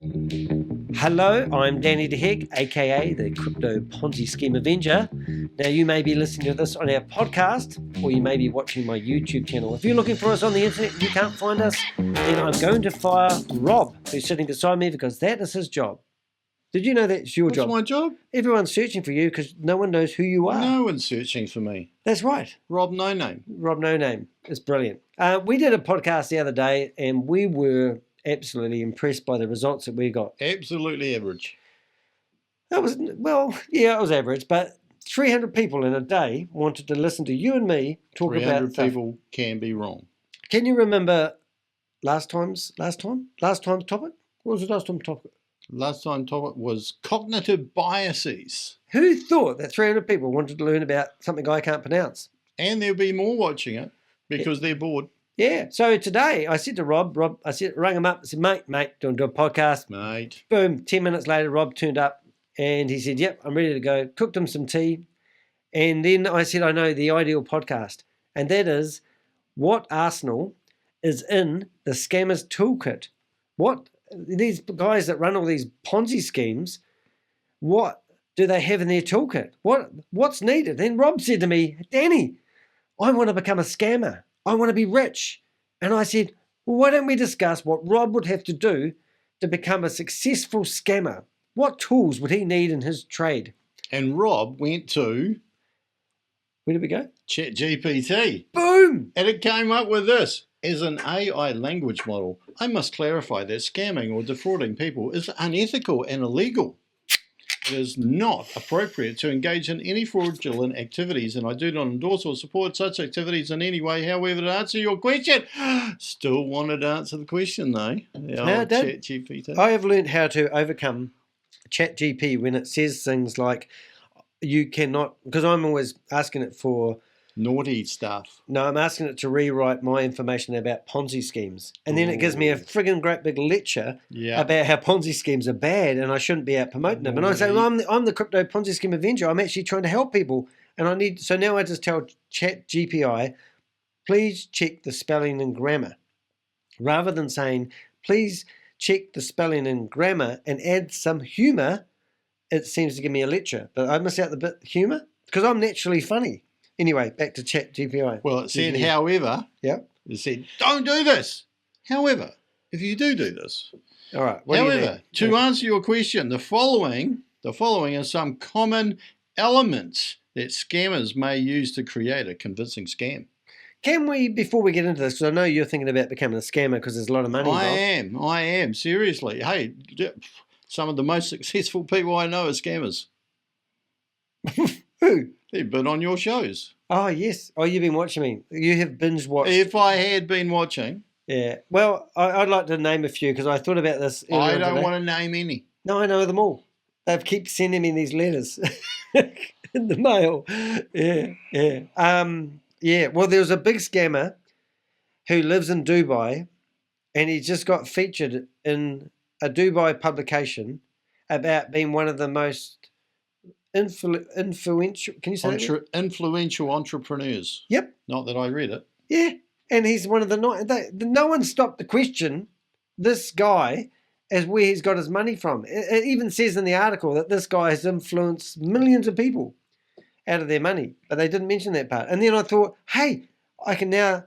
Hello, I'm Danny DeHeck, aka the Crypto Ponzi Scheme Avenger. Now, you may be listening to this on our podcast, or you may be watching my YouTube channel. If you're looking for us on the internet and you can't find us, then I'm going to fire Rob, who's sitting beside me, because that is his job. Did you know that's your job? What's my job? Everyone's searching for you because no one knows who you are. No one's searching for me. That's right. Rob No Name. Rob No Name. It's brilliant. We did a podcast the other day, and we were absolutely impressed by the results that we got. Absolutely average. That was, well, yeah, it was average, but 300 people in a day wanted to listen to you and me talk about 300 people can be wrong. Can you remember last time's topic? What was the last time's topic? Last time topic was cognitive biases. Who thought that 300 people wanted to learn about something I can't pronounce? And there'll be more watching it because they're bored. Yeah. So today I said to Rob, rang him up and said, mate, do you want to do a podcast? Mate. Boom. 10 minutes later, Rob turned up and he said, yep, I'm ready to go. Cooked him some tea. And then I said, I know the ideal podcast. And that is what arsenal is in the scammer's toolkit. What these guys that run all these Ponzi schemes, what do they have in their toolkit? What's needed? Then Rob said to me, Danny, I want to become a scammer. I want to be rich. And I said, well, why don't we discuss what Rob would have to do to become a successful scammer? What tools would he need in his trade? And Rob went to... Where did we go? ChatGPT. Boom! And it came up with this. As an AI language model, I must clarify that scamming or defrauding people is unethical and illegal. It is not appropriate to engage in any fraudulent activities, and I do not endorse or support such activities in any way. However, to answer your question, still wanted to answer the question though. ChatGPT. I have learned how to overcome ChatGPT when it says things like you cannot, because I'm always asking it for naughty stuff. No, I'm asking it to rewrite my information about Ponzi schemes. And then it gives me a friggin' great big lecture about how Ponzi schemes are bad and I shouldn't be out promoting them. And I say, well, I'm the Crypto Ponzi Scheme Avenger. I'm actually trying to help people. And so now I just tell ChatGPT, please check the spelling and grammar. Rather than saying, please check the spelling and grammar and add some humour, it seems to give me a lecture. But I miss out the bit humour because I'm naturally funny. Anyway, back to ChatGPT. Well, it said, however, it said, don't do this. However, if you do this. All right. However, to answer your question, the following are some common elements that scammers may use to create a convincing scam. Can we, before we get into this, because I know you're thinking about becoming a scammer because there's a lot of money involved. I am, seriously. Hey, some of the most successful people I know are scammers. Who? They've been on your shows. Oh, yes. Oh, you've been watching me. You have binge watched. If I had been watching. Yeah. Well, I'd like to name a few because I thought about this earlier I don't want to name any. No, I know them all. They keep sending me these letters in the mail. Yeah. Well, there was a big scammer who lives in Dubai and he just got featured in a Dubai publication about being one of the most influential, can you say that? Influential entrepreneurs. Yep. Not that I read it. Yeah. And he's one of the no one stopped to question this guy as where he's got his money from. It even says in the article that this guy has influenced millions of people out of their money, but they didn't mention that part. And then I thought, hey, I can now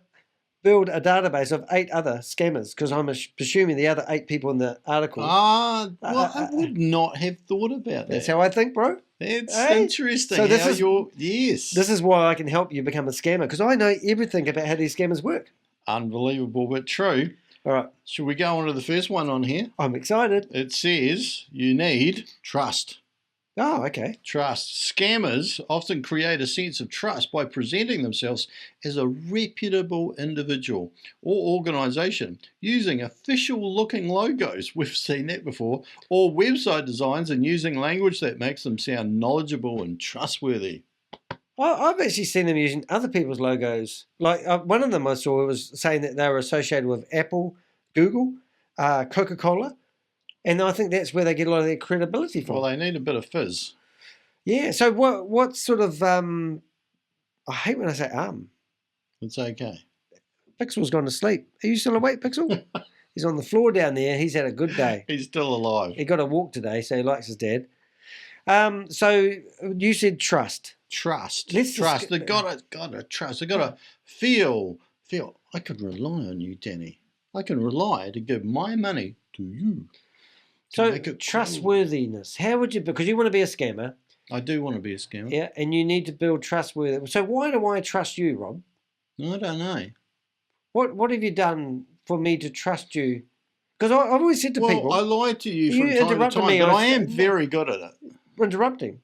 build a database of 8 other scammers because I'm presuming the other 8 people in the article. I would not have thought about that. That's how I think, bro. That's interesting. So this is why I can help you become a scammer because I know everything about how these scammers work. Unbelievable, but true. All right. Should we go on to the first one on here? I'm excited. It says you need trust. Oh, okay. Trust. Scammers often create a sense of trust by presenting themselves as a reputable individual or organisation using official-looking logos, we've seen that before, or website designs and using language that makes them sound knowledgeable and trustworthy. I've actually seen them using other people's logos. Like one of them I saw was saying that they were associated with Apple, Google, Coca-Cola. And I think that's where they get a lot of their credibility from. Well, they need a bit of fizz. Yeah. So what sort of I hate when I say It's okay. Pixel's gone to sleep. Are you still awake, Pixel? He's on the floor down there. He's had a good day. He's still alive. He got a walk today, so he likes his dad. So you said trust. Trust. Let's trust. They gotta trust. They gotta feel. I could rely on you, Danny. I can rely to give my money to you. So trustworthiness. How would you? Because you want to be a scammer. I do want to be a scammer. Yeah, and you need to build trustworthiness. So why do I trust you, Rob? I don't know. What have you done for me to trust you? Because I've always said to people... I lied to you from time to time, but I am very good at it. Interrupting?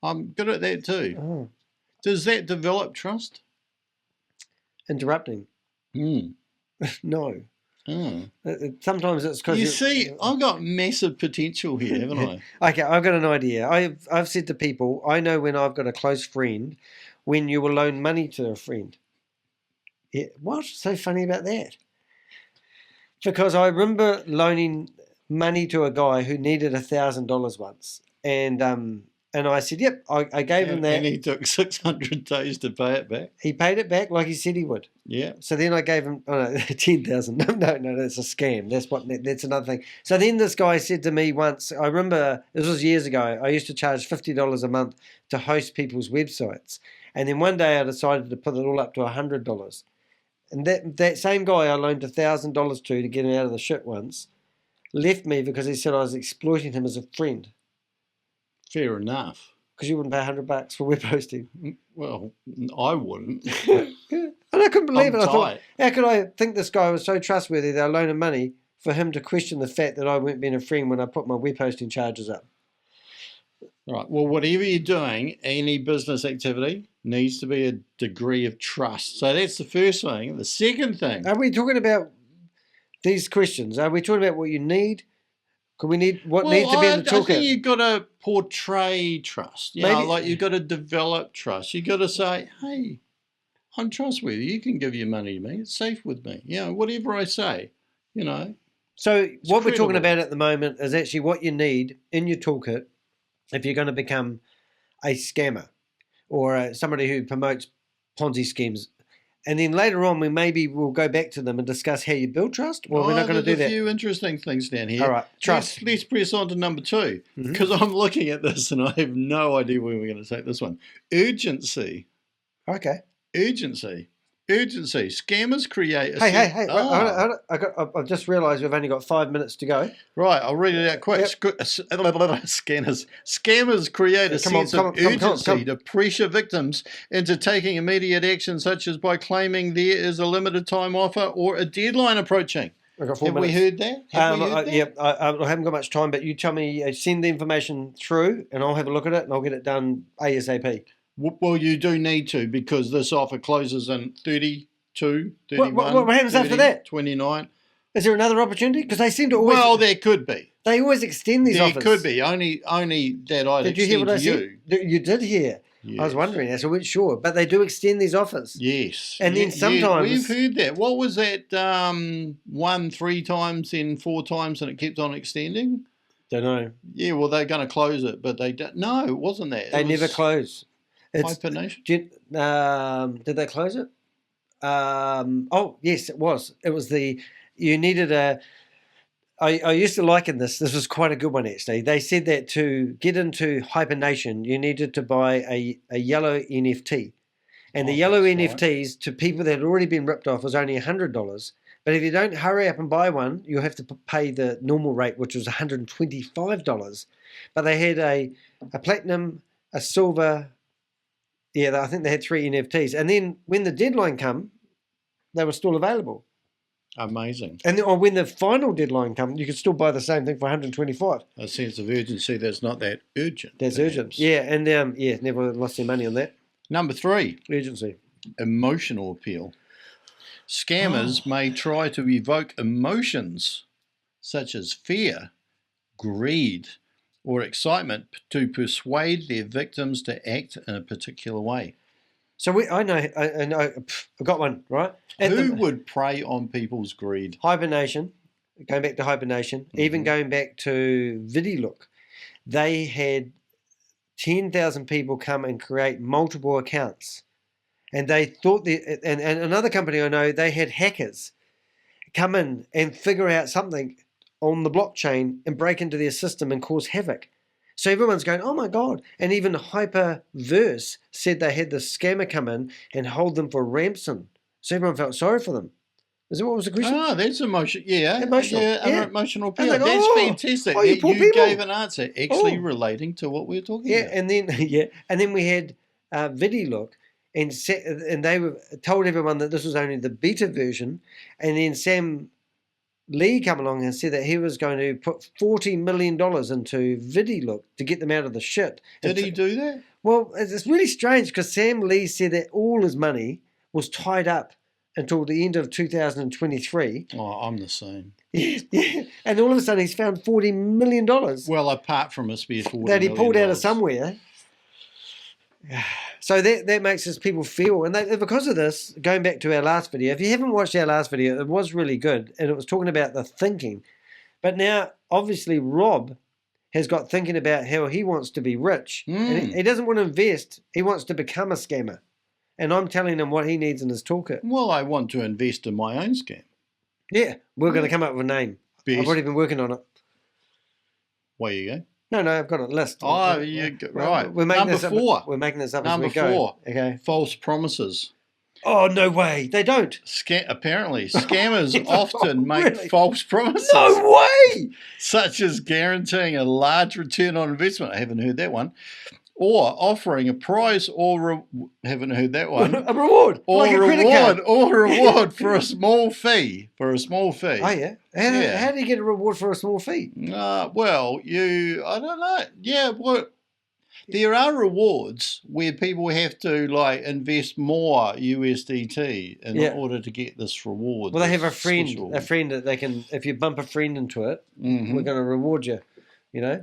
I'm good at that too. Oh. Does that develop trust? Interrupting? No. Oh. Sometimes it's because... You see, I've got massive potential here, haven't I? Okay, I've got an idea. I've said to people, I know when I've got a close friend, when you will loan money to a friend. Yeah, what's so funny about that? Because I remember loaning money to a guy who needed $1,000 once, and I said, "Yep." I gave him that, and he took 600 days to pay it back. He paid it back like he said he would. Yeah. So then I gave him 10,000. No, that's a scam. That's another thing. So then this guy said to me once. I remember this was years ago. I used to charge $50 a month to host people's websites, and then one day I decided to put it all up to $100. And that same guy I loaned $1,000 to get him out of the shit once, left me because he said I was exploiting him as a friend. Fair enough. Because you wouldn't pay $100 for web hosting. Well, I wouldn't. And I couldn't believe it. I thought, tight. how could I think this guy was so trustworthy that I loaned him money for him to question the fact that I weren't being a friend when I put my web hosting charges up? Right. Well, whatever you're doing, any business activity needs to be a degree of trust. So that's the first thing. The second thing. Are we talking about these questions? Are we talking about what you need? Could we need what needs to be in the toolkit? I think you've got to portray trust. Like you've got to develop trust. You've got to say, hey, I'm trustworthy. You can give your money to me. It's safe with me. Whatever I say, So what we're talking about at the moment is actually what you need in your toolkit if you're going to become a scammer or somebody who promotes Ponzi schemes. And then later on, we'll go back to them and discuss how you build trust. Well, we're not going to do that. There's a few interesting things down here. All right, trust. Let's press on to number 2, because I'm looking at this and I have no idea where we're going to take this one. Urgency. Okay. Urgency. Scammers create... Hey. I've just realised we've only got 5 minutes to go. Right, I'll read it out quick. Yep. Scammers create a sense of urgency to pressure victims into taking immediate action, such as by claiming there is a limited time offer or a deadline approaching. I've got 4 Have minutes. we heard that? Yeah, I haven't got much time, but you tell me, send the information through and I'll have a look at it and I'll get it done ASAP. Well, you do need to, because this offer closes in 32, 31, what happens 30, after that? 29. Is there another opportunity? Because they seem to always... Well, there could be. They always extend these offers. There could be. Only that I'd Did you hear what I said? You did hear. Yes. I was wondering, so I wasn't sure. But they do extend these offers. Yes. And then sometimes... we've heard that. What was that? 1 3 times, then 4 times, and it kept on extending? Don't know. Yeah, well, they're going to close it, but they don't. No, it wasn't that. They never close. HyperNation? Did they close it? Oh, yes, it was. It was you needed a... I used to liken this. This was quite a good one, actually. They said that to get into HyperNation, you needed to buy a yellow NFT. And the yellow NFTs to people that had already been ripped off was only $100. But if you don't hurry up and buy one, you'll have to pay the normal rate, which was $125. But they had a platinum, a silver... Yeah, I think they had 3 NFTs. And then when the deadline came, they were still available. Amazing. Or when the final deadline comes, you could still buy the same thing for $125. A sense of urgency that's not that urgent. That's urgent. Yeah, and never lost their money on that. Number 3. Urgency. Emotional appeal. Scammers may try to evoke emotions such as fear, greed, or excitement to persuade their victims to act in a particular way. So I know, I've got one, right? Who would prey on people's greed? HyperNation, going back to HyperNation, even going back to VidiLook, they had 10,000 people come and create multiple accounts. And they thought, and another company I know, they had hackers come in and figure out something on the blockchain and break into their system and cause havoc. So everyone's going, oh my God. And even HyperVerse said they had this scammer come in and hold them for ransom. So everyone felt sorry for them. Is that what was the question? Ah, that's emotional. Yeah, Emotional. Yeah, emotional appeal. Like, That's oh, fantastic. oh, you that poor you people. gave an answer actually relating to what we were talking about. And then we had VidiLook, and they told everyone that this was only the beta version, and then Sam Lee come along and said that he was going to put $40 million into VidiLook to get them out of the shit. Did he do that? Well, it's really strange because Sam Lee said that all his money was tied up until the end of 2023. Oh, I'm the same. Yeah. And all of a sudden he's found $40 million. Well, apart from a spare $40 that he million pulled out of somewhere. So that makes us people feel, and because of this, going back to our last video, if you haven't watched our last video, it was really good, and it was talking about the thinking. But now, obviously, Rob has got thinking about how he wants to be rich. And he doesn't want to invest. He wants to become a scammer. And I'm telling him what he needs in his toolkit. Well, I want to invest in my own scam. Yeah, we're going to come up with a name. Best. I've already been working on it. Where you go? No, I've got a list. Oh, right. We're making Number this 4. Up. We're making this up Number as we go. 4. Okay. False promises. Oh, no way. They don't. Apparently, scammers often make Really? false promises. No way. Such as guaranteeing a large return on investment. I haven't heard that one. Or offering a prize or haven't heard that one. A reward. Or like a credit reward card. or reward for a small fee. For a small fee. Oh, yeah. How do you get a reward for a small fee? Well, I don't know. Yeah, well, there are rewards where people have to invest more USDT in order to get this reward. Well, they have a friend that they can, if you bump a friend into it, we're going to reward you, Yeah.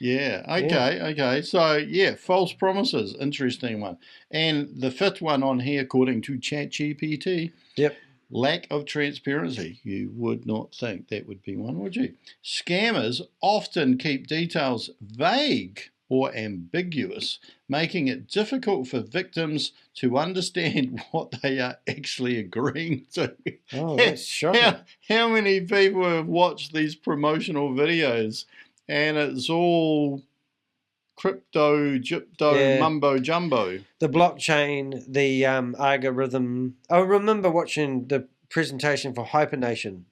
Yeah. Okay. So, false promises. Interesting one. And the 5th one on here, according to ChatGPT. Yep. Lack of transparency. You would not think that would be one, would you? Scammers often keep details vague or ambiguous, making it difficult for victims to understand what they are actually agreeing to. Oh, that's shocking. How many people have watched these promotional videos and it's all crypto, gypto, mumbo jumbo? The blockchain, the algorithm. I remember watching the presentation for HyperNation,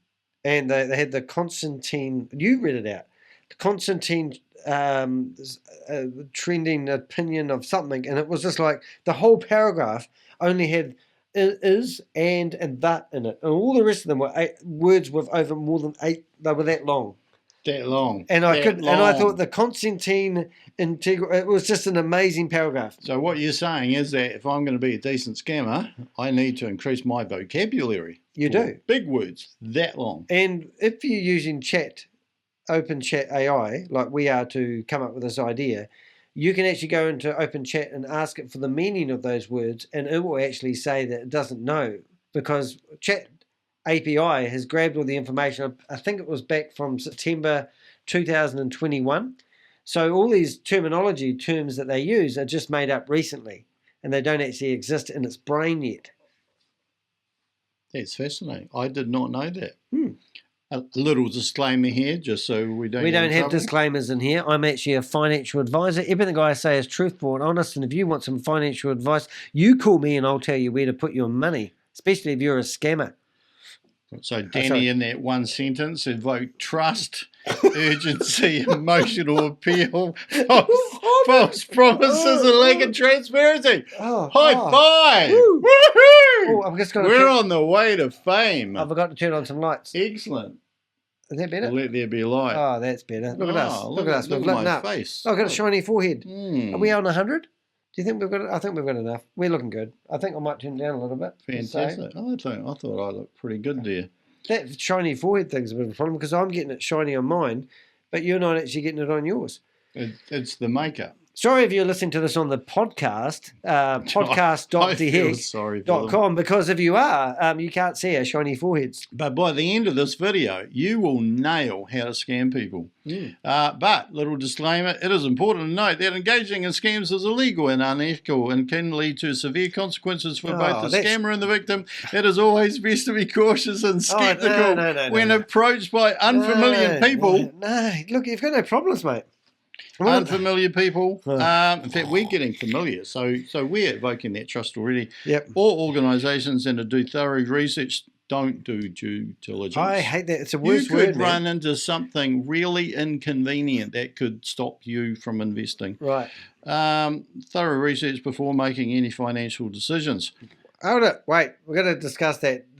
and they had the Constantine. You read it out. The Constantine trending opinion of something, and it was just like the whole paragraph only had is and that in it, and all the rest of them were words with over more than 8. They were that long. That long. And I thought the Constantine integral. It was just an amazing paragraph. So what you're saying is that if I'm going to be a decent scammer, I need to increase my vocabulary. You do. Big words that long. And if you're using open chat AI, like we are to come up with this idea, you can actually go into open chat and ask it for the meaning of those words, and it will actually say that it doesn't know, because chat API has grabbed all the information. I think it was back from September 2021. So all these terms that they use are just made up recently, and they don't actually exist in its brain yet. That's fascinating. I did not know that. A little disclaimer here, just so we don't have disclaimers in here. I'm actually a financial advisor. Everything I say is truthful and honest, and if you want some financial advice, you call me and I'll tell you where to put your money, especially if you're a scammer. So Danny, in that one sentence, evoke trust, urgency, emotional appeal, false promises, and lack of transparency. High five! Woo. Woohoo! I'm just We're on the way to fame. I forgot to turn on some lights. Excellent. Is that better? Let there be light. Oh, that's better. Look at us. Look at us. We've Look lit at my up. face. I've got a shiny forehead. Are we on 100? Do you think we've got? I think we've got enough. We're looking good. I think I might turn down a little bit. Fantastic. I thought I looked pretty good there. That shiny forehead thing's a bit of a problem because I'm getting it shiny on mine, but you're not actually getting it on yours. It's the makeup. Sorry if you're listening to this on the podcast, I feel podcast.dx.com, sorry for them. because if you are, you can't see our shiny foreheads. But by the end of this video, you will nail how to scam people. But, little disclaimer, it is important to note that engaging in scams is illegal and unethical and can lead to severe consequences for both the scammer and the victim. It is always best to be cautious and sceptical when approached by unfamiliar people. No, look, you've got no problems, mate. Unfamiliar people. In fact, we're getting familiar, so we're evoking that trust already. Yep. All organisations and to do thorough research don't do due diligence. I hate that. It's a worst word. You could run into something really inconvenient that could stop you from investing. Right. Thorough research before making any financial decisions. Hold it. Wait, we're going to discuss that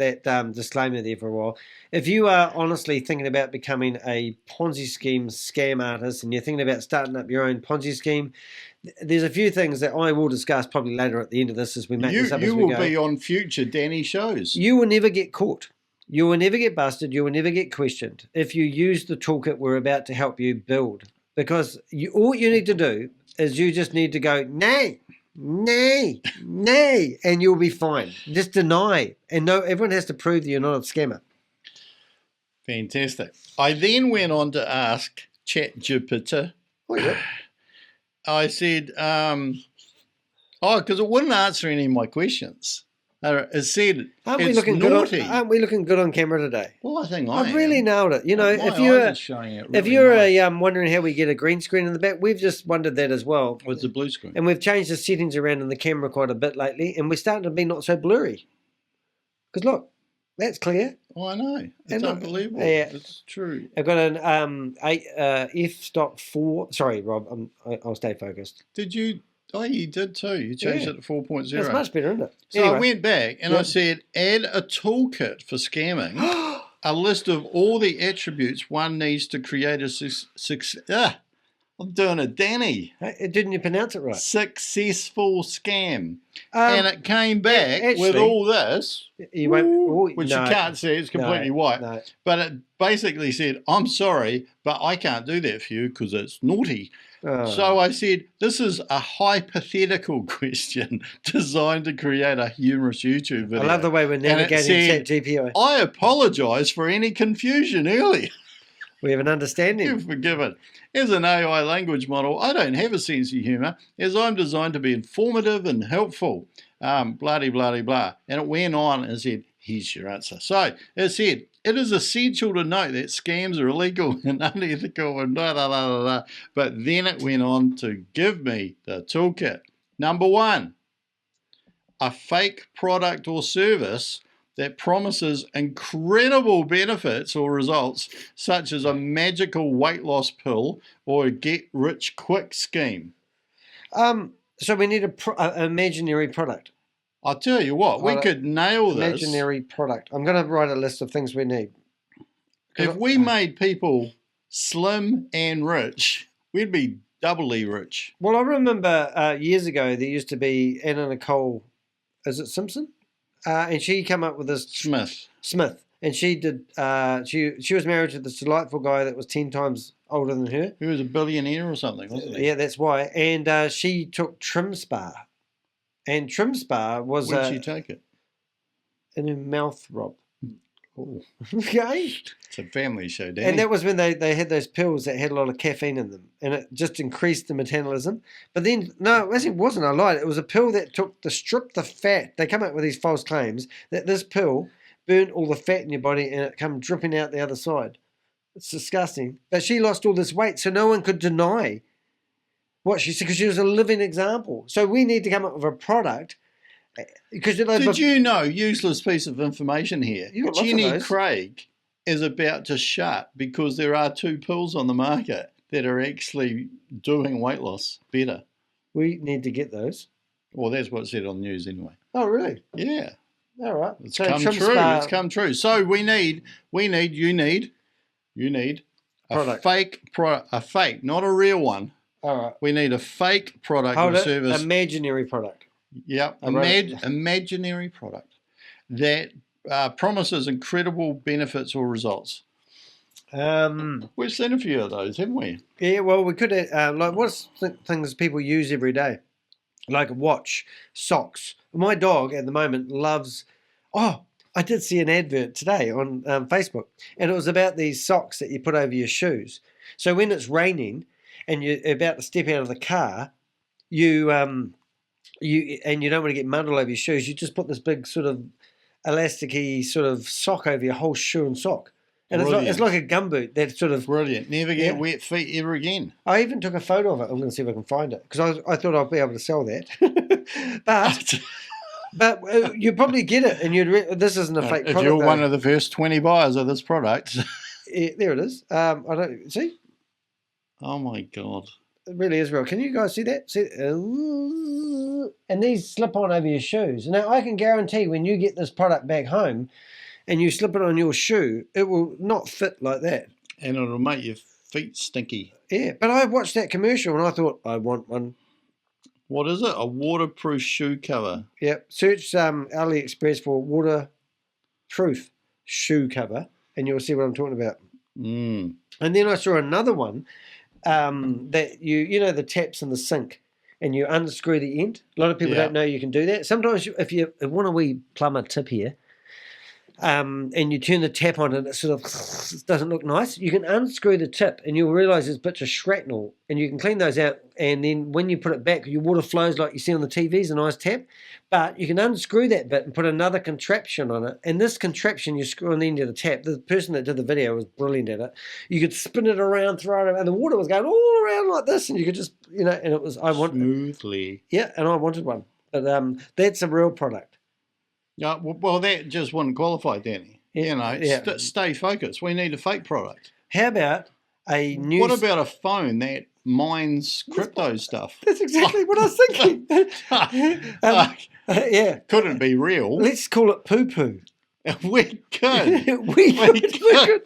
disclaimer there for a while. If you are honestly thinking about becoming a Ponzi scheme scam artist and you're thinking about starting up your own Ponzi scheme, there's a few things that I will discuss probably later at the end of this as we make this up as we go. You will be on future Danny shows. You will never get caught. You will never get busted. You will never get questioned if you use the toolkit we're about to help you build. Because all you need to do is you just need to go, nay, and you'll be fine. Just deny. And no, everyone has to prove that you're not a scammer. Fantastic. I then went on to ask ChatGPT. I said, because it wouldn't answer any of my questions. It said, aren't we looking good on camera today? Well, I think I've really nailed it. You know, if you're wondering how we get a green screen in the back, we've just wondered that as well. With the blue screen. And we've changed the settings around in the camera quite a bit lately, and we're starting to be not so blurry. Because look, that's clear. Oh, I know. It's unbelievable. Yeah. It's true. I've got an f.4. Sorry, Rob. I'll stay focused. Did you? Oh, you did too. You changed it to 4.0. That's much better, isn't it? So anyway, I went back and I said, add a toolkit for scamming, a list of all the attributes one needs to create a success. I'm doing it, Danny. Didn't you pronounce it right? Successful scam. And it came back with all this, which you can't see. It's completely white. No. But it basically said, I'm sorry, but I can't do that for you because it's naughty. So I said, this is a hypothetical question designed to create a humorous YouTube video. I love the way we're navigating ChatGPT. I apologise for any confusion earlier. We have an understanding. You're forgiven. As an AI language model, I don't have a sense of humour, as I'm designed to be informative and helpful. Blah. And it went on and said, here's your answer. So it said, it is essential to note that scams are illegal and unethical and blah. But then it went on to give me the toolkit. Number 1, a fake product or service that promises incredible benefits or results, such as a magical weight loss pill or a get-rich-quick scheme. So we need an imaginary product. I'll tell you what, we could nail this. Imaginary product. I'm going to write a list of things we need. If we made people slim and rich, we'd be doubly rich. Well, I remember years ago there used to be Anna Nicole, is it Simpson? And she came up with this Smith, and she did. She was married to this delightful guy that was 10 times older than her. He was a billionaire or something, wasn't he? Yeah, that's why. And she took Trim Spa, and Trim Spa was. Where'd she take it? In her mouth, Rob. Oh. Okay. It's a family show, Danny. And that was when they had those pills that had a lot of caffeine in them, and it just increased the metabolism. But then, no, it wasn't. I lied. It was a pill that stripped the fat. They come up with these false claims that this pill burnt all the fat in your body and it come dripping out the other side. It's disgusting. But she lost all this weight, so no one could deny what she said because she was a living example. So we need to come up with a product. Did you know, useless piece of information here, Jenny Craig is about to shut because there are 2 pills on the market that are actually doing weight loss better. We need to get those. Well, that's what it said on the news anyway. Oh, really? Yeah. All right. It's come true. It's come true. So you need a fake, not a real one. All right. We need a fake product or service. Imaginary product. Yep, imaginary product that promises incredible benefits or results. We've seen a few of those, haven't we? Yeah, well, we could like what's things people use every day, like a watch, socks. My dog at the moment loves. Oh, I did see an advert today on Facebook, and it was about these socks that you put over your shoes. So when it's raining and you're about to step out of the car, you don't want to get mud all over your shoes. You just put this big sort of elasticy sort of sock over your whole shoe and sock. And it's like a gumboot that sort of... Brilliant. Never get wet feet ever again. I even took a photo of it. I'm going to see if I can find it because I thought I'd be able to sell that. but you probably get it, and this isn't a fake product. If you're one of the first 20 buyers of this product. Yeah, there it is. I don't see. Oh my God. It really is real. Can you guys see that? See, and these slip on over your shoes. Now, I can guarantee when you get this product back home and you slip it on your shoe, it will not fit like that. And it'll make your feet stinky. Yeah, but I watched that commercial and I thought, I want one. What is it? A waterproof shoe cover. Yep. Search AliExpress for waterproof shoe cover and you'll see what I'm talking about. Mm. And then I saw another one that you know the taps in the sink and you unscrew the end. A lot of people don't know you can do that. Sometimes if you want a wee plumber tip here, and you turn the tap on and it sort of doesn't look nice, you can unscrew the tip and you'll realise there's bits of shrapnel and you can clean those out, and then when you put it back, your water flows like you see on the TVs, a nice tap, but you can unscrew that bit and put another contraption on it, and this contraption you screw on the end of the tap. The person that did the video was brilliant at it. You could spin it around, throw it around, and the water was going all around like this, and you could just, and it was, smoothly. Yeah, and I wanted one. But that's a real product. Yeah, well, that just wouldn't qualify, Danny. Stay focused. We need a fake product. How about a new... What about a phone that mines crypto stuff? That's exactly what I was thinking. Yeah. Couldn't be real. Let's call it poo-poo. We could. we could.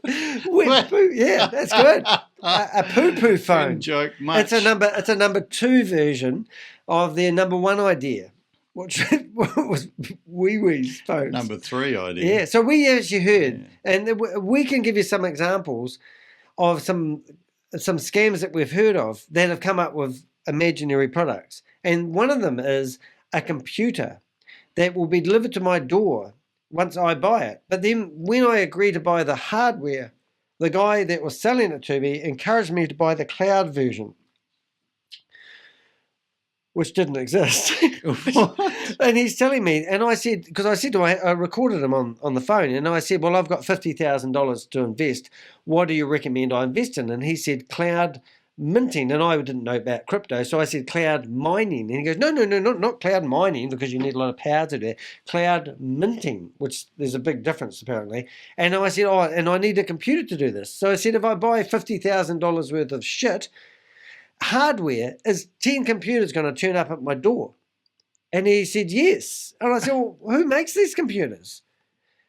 Wet poo. Yeah, that's good. A poo-poo phone. Didn't joke much. It's a number 2 version of their number 1 idea. What was wewe's phones? Number 3 idea. Yeah, so we actually heard, and we can give you some examples of some scams that we've heard of that have come up with imaginary products. And one of them is a computer that will be delivered to my door once I buy it. But then when I agree to buy the hardware, the guy that was selling it to me encouraged me to buy the cloud version, which didn't exist. And he's telling me, and I said, because I said to him, I recorded him on the phone, and I said, well, I've got $50,000 to invest. What do you recommend I invest in? And he said, cloud minting. And I didn't know about crypto, so I said, cloud mining. And he goes, no, not cloud mining, because you need a lot of power to do it. Cloud minting, which there's a big difference, apparently. And I said, and I need a computer to do this. So I said, if I buy $50,000 worth of shit, hardware, is 10 computers going to turn up at my door? And he said, yes. And I said, well, who makes these computers?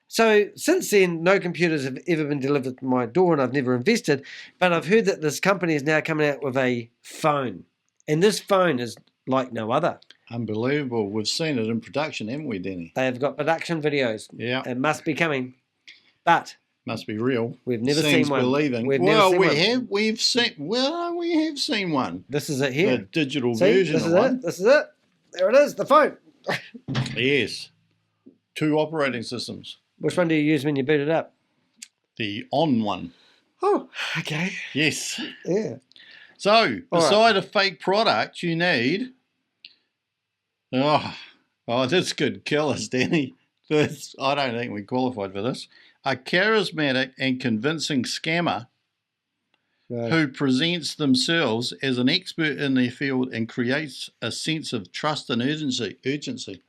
So since then, no computers have ever been delivered to my door, and I've never invested. But I've heard that this company is now coming out with a phone. And this phone is like no other. Unbelievable. We've seen it in production, haven't we, Danny? They have got production videos. Yeah. It must be coming. But... must be real. We've never seen one. Believing. We have seen one. This is it here. The digital version of one. This is it. There it is, the phone. Yes. 2 operating systems. Which one do you use when you boot it up? The on one. Oh, okay. Yes. Yeah. So, beside a fake product, you need... Oh, this could kill us, Danny. I don't think we qualified for this. A charismatic and convincing scammer who presents themselves as an expert in their field and creates a sense of trust and urgency.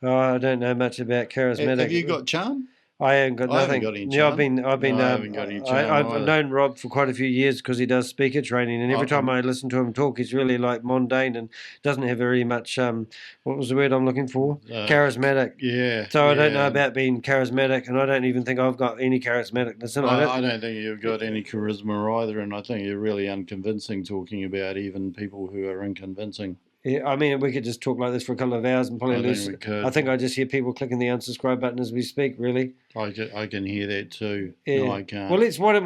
Oh, I don't know much about charismatic. Have you got charm? I haven't got nothing. I haven't got any charm. Yeah, I haven't got any charm. I've known Rob for quite a few years because he does speaker training, and every time I listen to him talk, he's really like mundane and doesn't have very much. What was the word I'm looking for? Charismatic. Yeah. So I don't know about being charismatic, and I don't even think I've got any charismaticness. I don't think you've got any charisma either, and I think you're really unconvincing talking about even people who are unconvincing. Yeah, I mean, we could just talk like this for a couple of hours and probably lose. I think I just hear people clicking the unsubscribe button as we speak, really. I can hear that too. Yeah. No, I can't. Well, why don't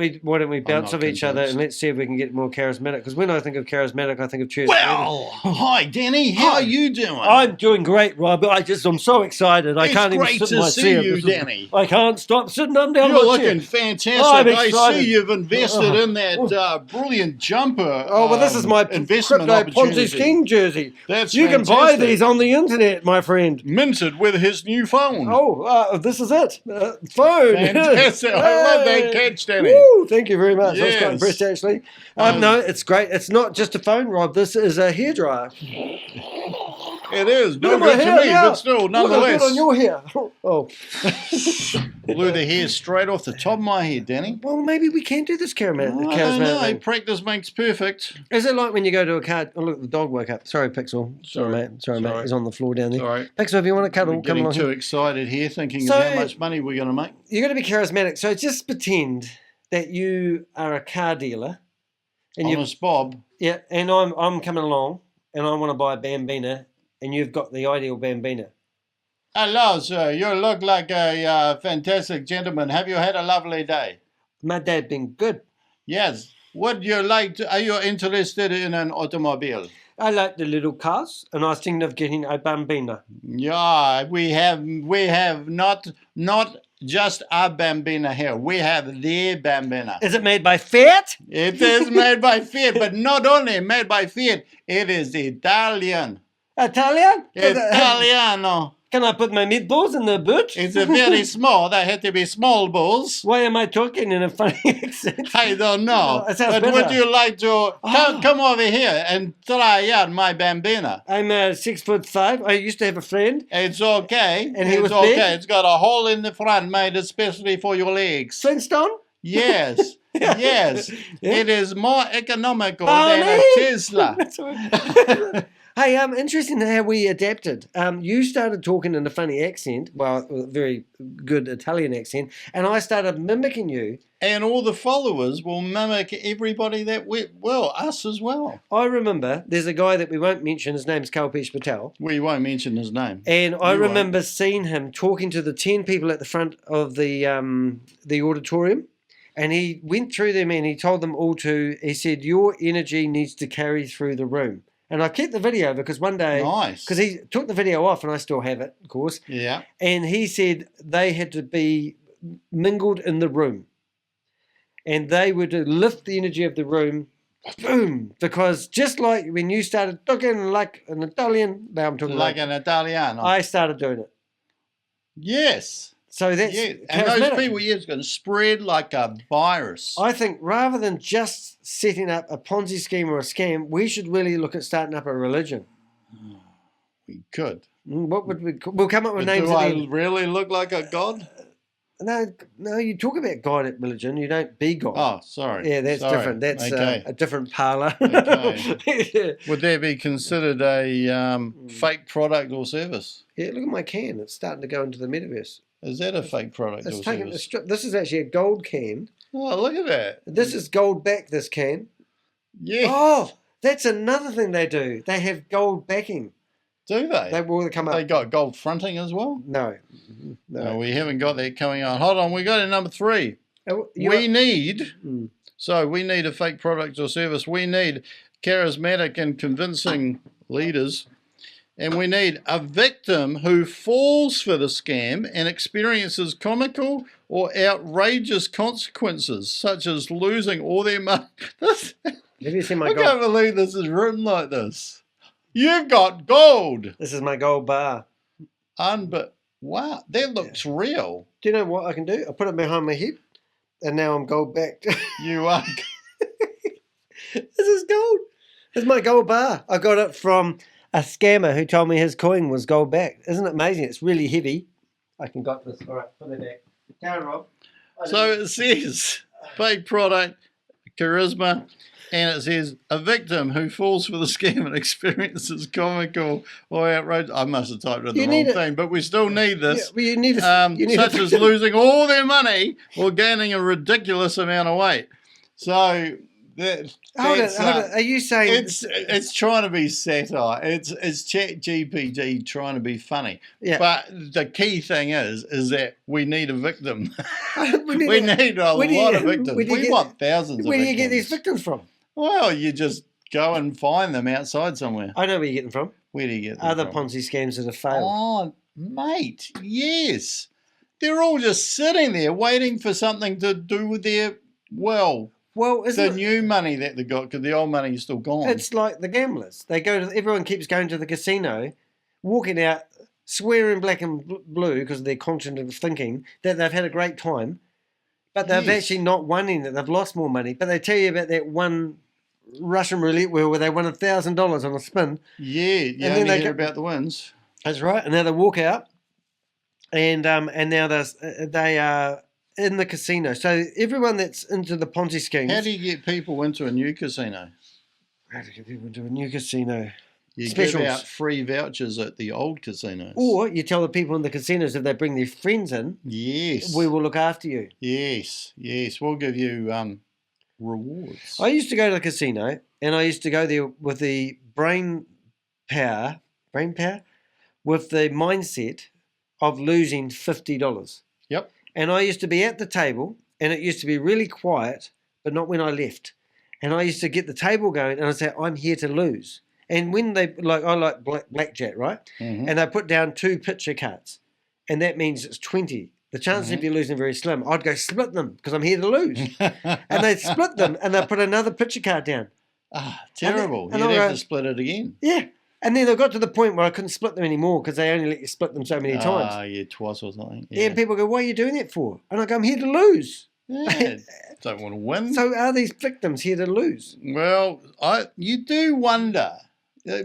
we bounce not off each other convinced. and let's see if we can get more charismatic? Because when I think of charismatic, I think of cheers. Well, hi, Danny. How Hi. are you doing? I'm doing great, Rob. I'm so excited. I It's can't even great sit in to my see chair. you, Danny. I can't stop sitting. I'm down You're my chair. looking fantastic. I'm I excited. see you've invested in that brilliant jumper. Oh, well, this is my investment crypto Ponzi opportunity. scheme jersey. That's You can buy fantastic. these on the internet, my friend. Minted with his new phone. Oh, this is it. Phone. Fantastic. I love that Hey. catch, Danny. Woo, thank you very much. I was quite Yes. impressed, actually. No, it's great. It's not just a phone, Rob. This is a hairdryer. It is. Look No at my good to hair me, now. but still, Look how good nonetheless. on your hair. Oh. Blew the hair straight off the top of my head, Danny. Well, maybe we can do this I don't charismatic know. thing. Practice makes perfect. Is it like when you go to a car? Oh, look, the dog woke up. Sorry, Pixel. Sorry, mate. Sorry, mate. Sorry. He's on the floor down there. Sorry. Pixel, if you want to cuddle, We're come getting along. too excited here, thinking So- of how much money we're going to make. You're going to be charismatic. So just pretend that you are a car dealer. And you, Honest Bob. yeah, and I'm coming along and I want to buy a Bambina and you've got the ideal Bambina. Hello, sir. You look like a fantastic gentleman. Have you had a lovely day? My dad been good. Yes. Would you like to, are you interested in an automobile? I like the little cars and I was thinking of getting a Bambina. Yeah, we have not just a Bambina here. We have the Bambina. Is it made by Fiat? It is made by Fiat, but not only made by Fiat, it is Italian. Italian? Italiano. Can I put my meatballs in the boot? It's a very small. They had to be small balls. Why am I talking in a funny accent? I don't know. It sounds But better. would you like to come over here and try out my Bambina? I'm 6'5". I used to have a friend. It's okay. And he it's was okay. big? It's got a hole in the front made especially for your legs. Flintstone? Yes. Yes. Yeah. It is more economical Barney! than a Tesla. That's right. Hey, interesting how we adapted. You started talking in a funny accent, well, a very good Italian accent, and I started mimicking you. And all the followers will mimic everybody us as well. I remember there's a guy that we won't mention, his name's Kalpesh Patel, We won't mention his name. and I You won't. remember seeing him talking to the 10 people at the front of the auditorium, and he went through them and he told them all he said, your energy needs to carry through the room. And I kept the video because one day, Nice. because he took the video off and I still have it, of course, Yeah. and he said they had to be mingled in the room. And they were to lift the energy of the room, boom, because just like when you started talking like an Italian, now I'm talking Like an Italiano. I started doing it. Yes. So that's Yeah. And those charismatic. people, it's going to spread like a virus. I think rather than just setting up a Ponzi scheme or a scam, we should really look at starting up a religion. We could. What would we'll come up with But names do at I the end. really look like a god? No, you talk about God at religion, you don't be God. Oh, sorry. Yeah, that's Sorry. different. That's okay. a different parlour. Okay. Would that be considered a fake product or service? Yeah, look at my can. It's starting to go into the metaverse. Is that a fake product It's or taking a service? strip. This is actually a gold can. Oh, look at that. This is gold back, this can. Yeah. Oh, that's another thing they do. They have gold backing. Do they? They will come up. They got gold fronting as well? No. No, we haven't got that coming on. Hold on, we got to number 3. You We need, Mm. so we need a fake product or service. We need charismatic and convincing leaders. And we need a victim who falls for the scam and experiences comical or outrageous consequences, such as losing all their money. Have you seen my I gold? can't believe this is written like this. You've got gold. This is my gold bar. Wow, that looks real. Do you know what I can do? I put it behind my head, and now I'm gold backed. You are. This is gold. This is my gold bar. I got it from a scammer who told me his coin was gold backed. Isn't it amazing? It's really heavy. I can got this. All right, put it back. Go on, Rob. So it says fake product, charisma, and it says a victim who falls for the scam and experiences comical or outrageous. I must have typed in the You wrong need it. thing, but we still need Yeah, this. well, you need a, you need Such a as losing all their money or gaining a ridiculous amount of weight. So Hold it. Are you saying it's trying to be satire? It's Chat GPT trying to be funny. Yeah. But the key thing is that we need a victim. we need a lot of victims. We want thousands of victims. Where do you get these victims from? Well, you just go and find them outside somewhere. I know where you get them from. Where do you get them Other from? Ponzi scams that have failed. Oh, mate, yes. They're all just sitting there waiting for something to do with their, the new money that they got, because the old money is still gone. It's like the gamblers. Everyone keeps going to the casino, walking out, swearing black and blue because of their cognitive thinking that they've had a great time, but they've actually not won anything. They've lost more money. But they tell you about that one Russian roulette wheel where they won $1,000 on a spin. Yeah, you and then they hear about the wins. That's right. And now they walk out, and now they are in the casino. So everyone that's into the Ponzi schemes. How do you get people into a new casino? How do you get people into a new casino? You give out free vouchers at the old casinos. Or you tell the people in the casinos if they bring their friends in, yes, we will look after you. Yes, we'll give you rewards. I used to go to the casino, and I used to go there with the brain power, with the mindset of losing $50. Yep. And I used to be at the table, and it used to be really quiet, but not when I left. And I used to get the table going, and I'd say, I'm here to lose. And when I like blackjack, right? Mm-hmm. And they put down 2 picture cards, and that means it's 20. The chances of you losing are very slim. I'd go split them because I'm here to lose. And they'd split them, and they'd put another picture card down. Ah, terrible. And you'd have to split it again. Yeah. And then I got to the point where I couldn't split them anymore because they only let you split them so many times. Ah, yeah, twice or something. Yeah, and people go, what are you doing that for? And I go, I'm here to lose. Yeah, don't want to win. So are these victims here to lose? Well, you do wonder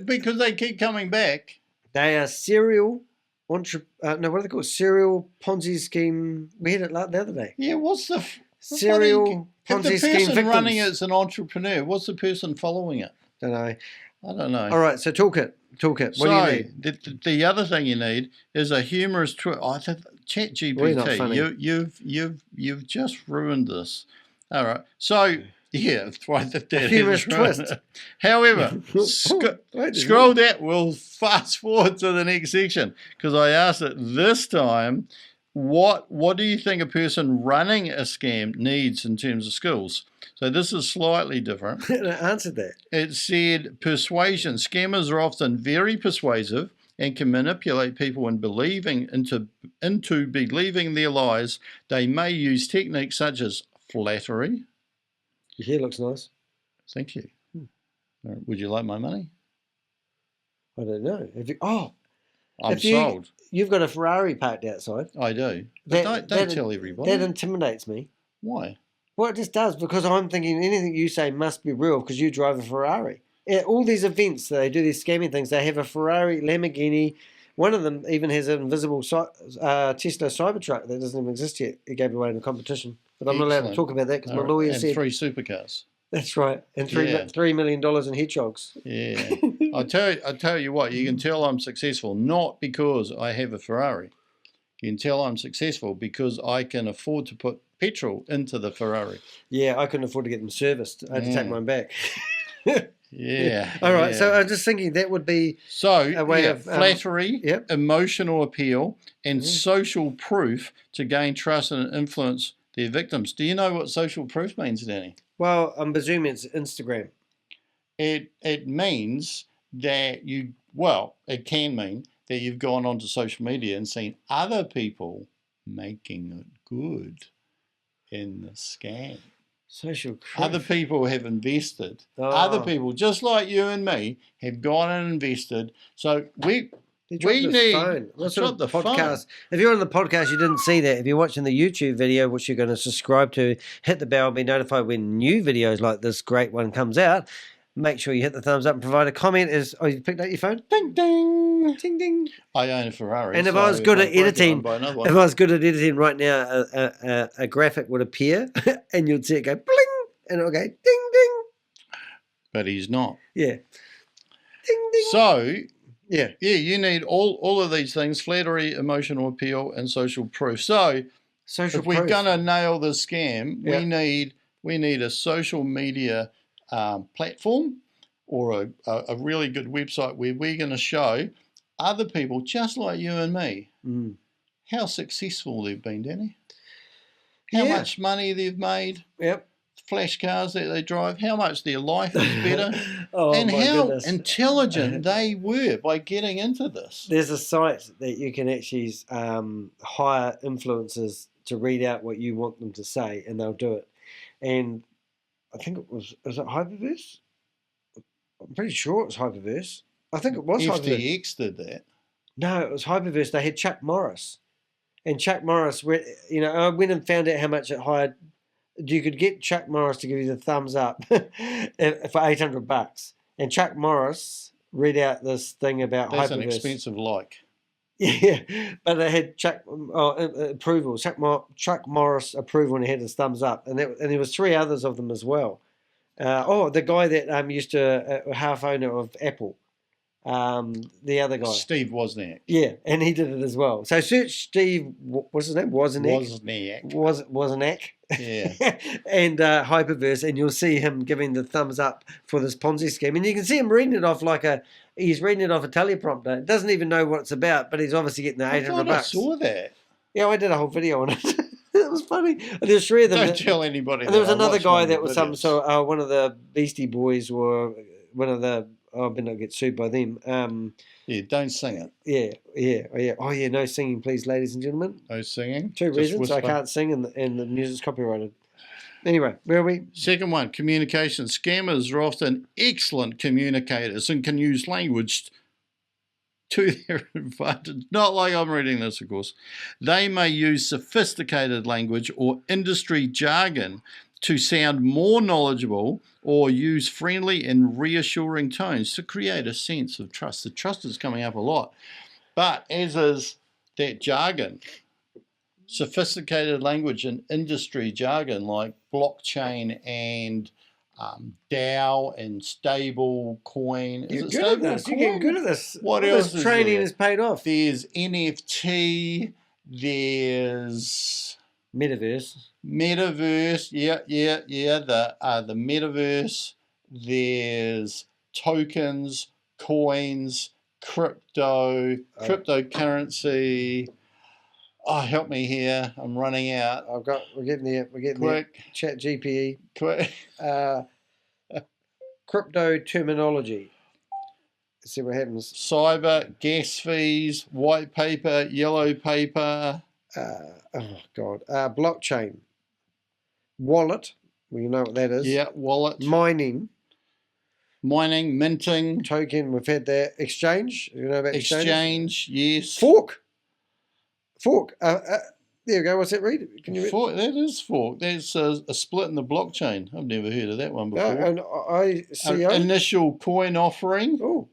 because they keep coming back. They are serial what are they called? Serial Ponzi scheme. We had it the other day. Yeah, what's the serial Ponzi scheme victims? If the person running it is an entrepreneur, what's the person following it? Don't know. I don't know. All right, so Toolkit. What do you need? The other thing you need is a humorous twist. Chat GPT. You've just ruined this. All right. So yeah, right. That humorous twist. However, scroll down. We'll fast forward to the next section because I asked it this time. What do you think a person running a scam needs in terms of skills? So this is slightly different. It answered that. It said persuasion. Scammers are often very persuasive and can manipulate people into believing their lies. They may use techniques such as flattery. Your hair looks nice. Thank you. Would you like my money? I don't know. I'm sold. You've got a Ferrari parked outside. I do. But don't tell everybody. That intimidates me. Why? Well, it just does, because I'm thinking anything you say must be real because you drive a Ferrari. All these events, they do these scamming things. They have a Ferrari, Lamborghini. One of them even has an invisible Tesla Cybertruck that doesn't even exist yet. It gave away in a competition. But I'm not allowed to talk about that because my lawyer said... 3 supercars. That's right. And $3 million in hedgehogs. Yeah. I tell you what, you can tell I'm successful not because I have a Ferrari. You can tell I'm successful because I can afford to put petrol into the Ferrari. Yeah, I couldn't afford to get them serviced. I had to take mine back. Yeah. All right. So I'm just thinking that would be a way of flattery, emotional appeal, and social proof to gain trust and influence their victims. Do you know what social proof means, Danny? Well, I'm presuming it's Instagram. It means that it can mean that you've gone onto social media and seen other people making it good in the scam. Social proof. Other people have invested. Other people, just like you and me, have gone and invested. So we need phone. What's the podcast? If you're on the podcast, you didn't see that. If you're watching the YouTube video, which you're going to subscribe to, hit the bell and be notified when new videos like this great one comes out. Make sure you hit the thumbs up and provide a comment. You picked up your phone? Ding, ding. Ding, ding. I own a Ferrari. And if I was good at editing, right now, a graphic would appear and you'd see it go bling and it'll go ding, ding. But he's not. Yeah. Ding, ding. So... Yeah, you need all of these things: flattery, emotional appeal, and social proof. So, if we're gonna nail this scam, we need a social media platform or a really good website where we're going to show other people just like you and me how successful they've been, Danny. How much money they've made. Yep. Flash cars that they drive, how much their life is better, and how intelligent they were by getting into this. There's a site that you can actually hire influencers to read out what you want them to say, and they'll do it. And I think is it HyperVerse? I'm pretty sure it was HyperVerse. I think it was HyperVerse. FTX did that. No, it was HyperVerse. They had Chuck Morris. And Chuck Morris, I went and found out how much it hired. You could get Chuck Morris to give you the thumbs up for $800. And Chuck Morris read out this thing about HyperVerse. That's an expensive like. Yeah, but they had approval, Chuck Morris approval, and he had his thumbs up. And there was 3 others of them as well. The guy that used to half owner of Apple. The other guy, Steve Wozniak. Yeah, and he did it as well. So search Steve. What's his name? Wozniak. Wozniak. Yeah. And HyperVerse, and you'll see him giving the thumbs up for this Ponzi scheme, and you can see him reading it off he's reading it off a teleprompter. Doesn't even know what it's about, but he's obviously getting the $800. I saw that. Yeah, I did a whole video on it. It was funny. There's 3 of them. Don't tell anybody. And there was another guy that was one of the Beastie Boys, or one of the. I better not get sued by them. Don't sing it. Yeah. Oh, yeah, no singing, please, ladies and gentlemen. No singing. 2 reasons. Whisper. I can't sing and the music's copyrighted. Anyway, where are we? Second one, communication. Scammers are often excellent communicators and can use language to their advantage. Not like I'm reading this, of course. They may use sophisticated language or industry jargon to sound more knowledgeable, or use friendly and reassuring tones to create a sense of trust. The trust is coming up a lot. But as is that jargon, sophisticated language and industry jargon like blockchain and DAO and stable coin. You're good at this. You're getting good at this. What else is training has paid off. There's NFT. There's Metaverse. Yeah. The metaverse. There's tokens, coins, cryptocurrency. Oh, help me here! I'm running out. We're getting there. Quick. Chat GPE. Quick. Crypto terminology. Let's see what happens. Cyber, gas fees, white paper, yellow paper. Blockchain. Wallet. Well, you know what that is. Yeah, wallet. Mining, minting. Token, we've had that. Exchange. You know about exchange? Yes. Fork. There you go. What's that read? Can you read? Fork. That is fork. That's a split in the blockchain. I've never heard of that one before. And I see. Initial coin offering. Oh.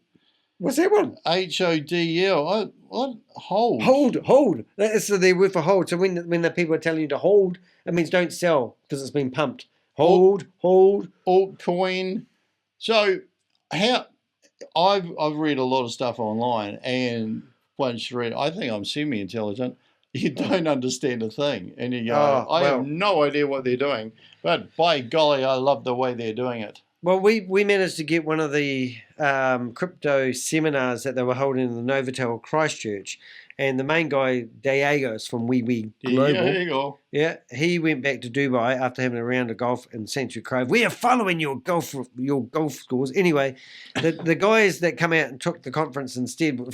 What's that one? HODL. What? Hold. Hold. That's the word for hold. So when the people are telling you to hold, it means don't sell because it's been pumped. Hold. Altcoin. So how I've read a lot of stuff online, and once you read, I think I'm semi-intelligent. You don't understand a thing, and you go, I have no idea what they're doing. But by golly, I love the way they're doing it. Well, we managed to get one of the crypto seminars that they were holding in the Novotel Christchurch, and the main guy, Diego's from wewe.Global. Diego. Yeah, he went back to Dubai after having a round of golf in Century Cove. We are following your golf scores. Anyway, the guys that come out and took the conference instead came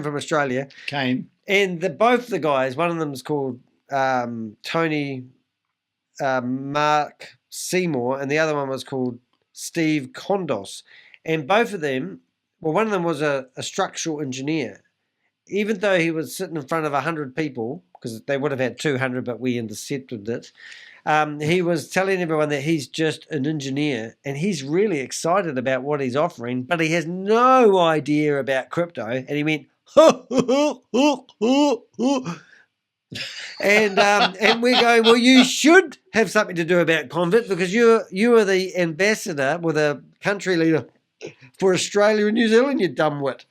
from Australia. And both the guys, one of them is called Tony Mark Seymour, and the other one was called Steve Conos. And both of them, one of them was a structural engineer. Even though he was sitting in front of 100 people, because they would have had 200, but we intercepted it, he was telling everyone that he's just an engineer, and he's really excited about what he's offering, but he has no idea about crypto. And he went, and we're going, well, you should have something to do about Convert, because you are the ambassador with a country leader for Australia and New Zealand, you dumb wit.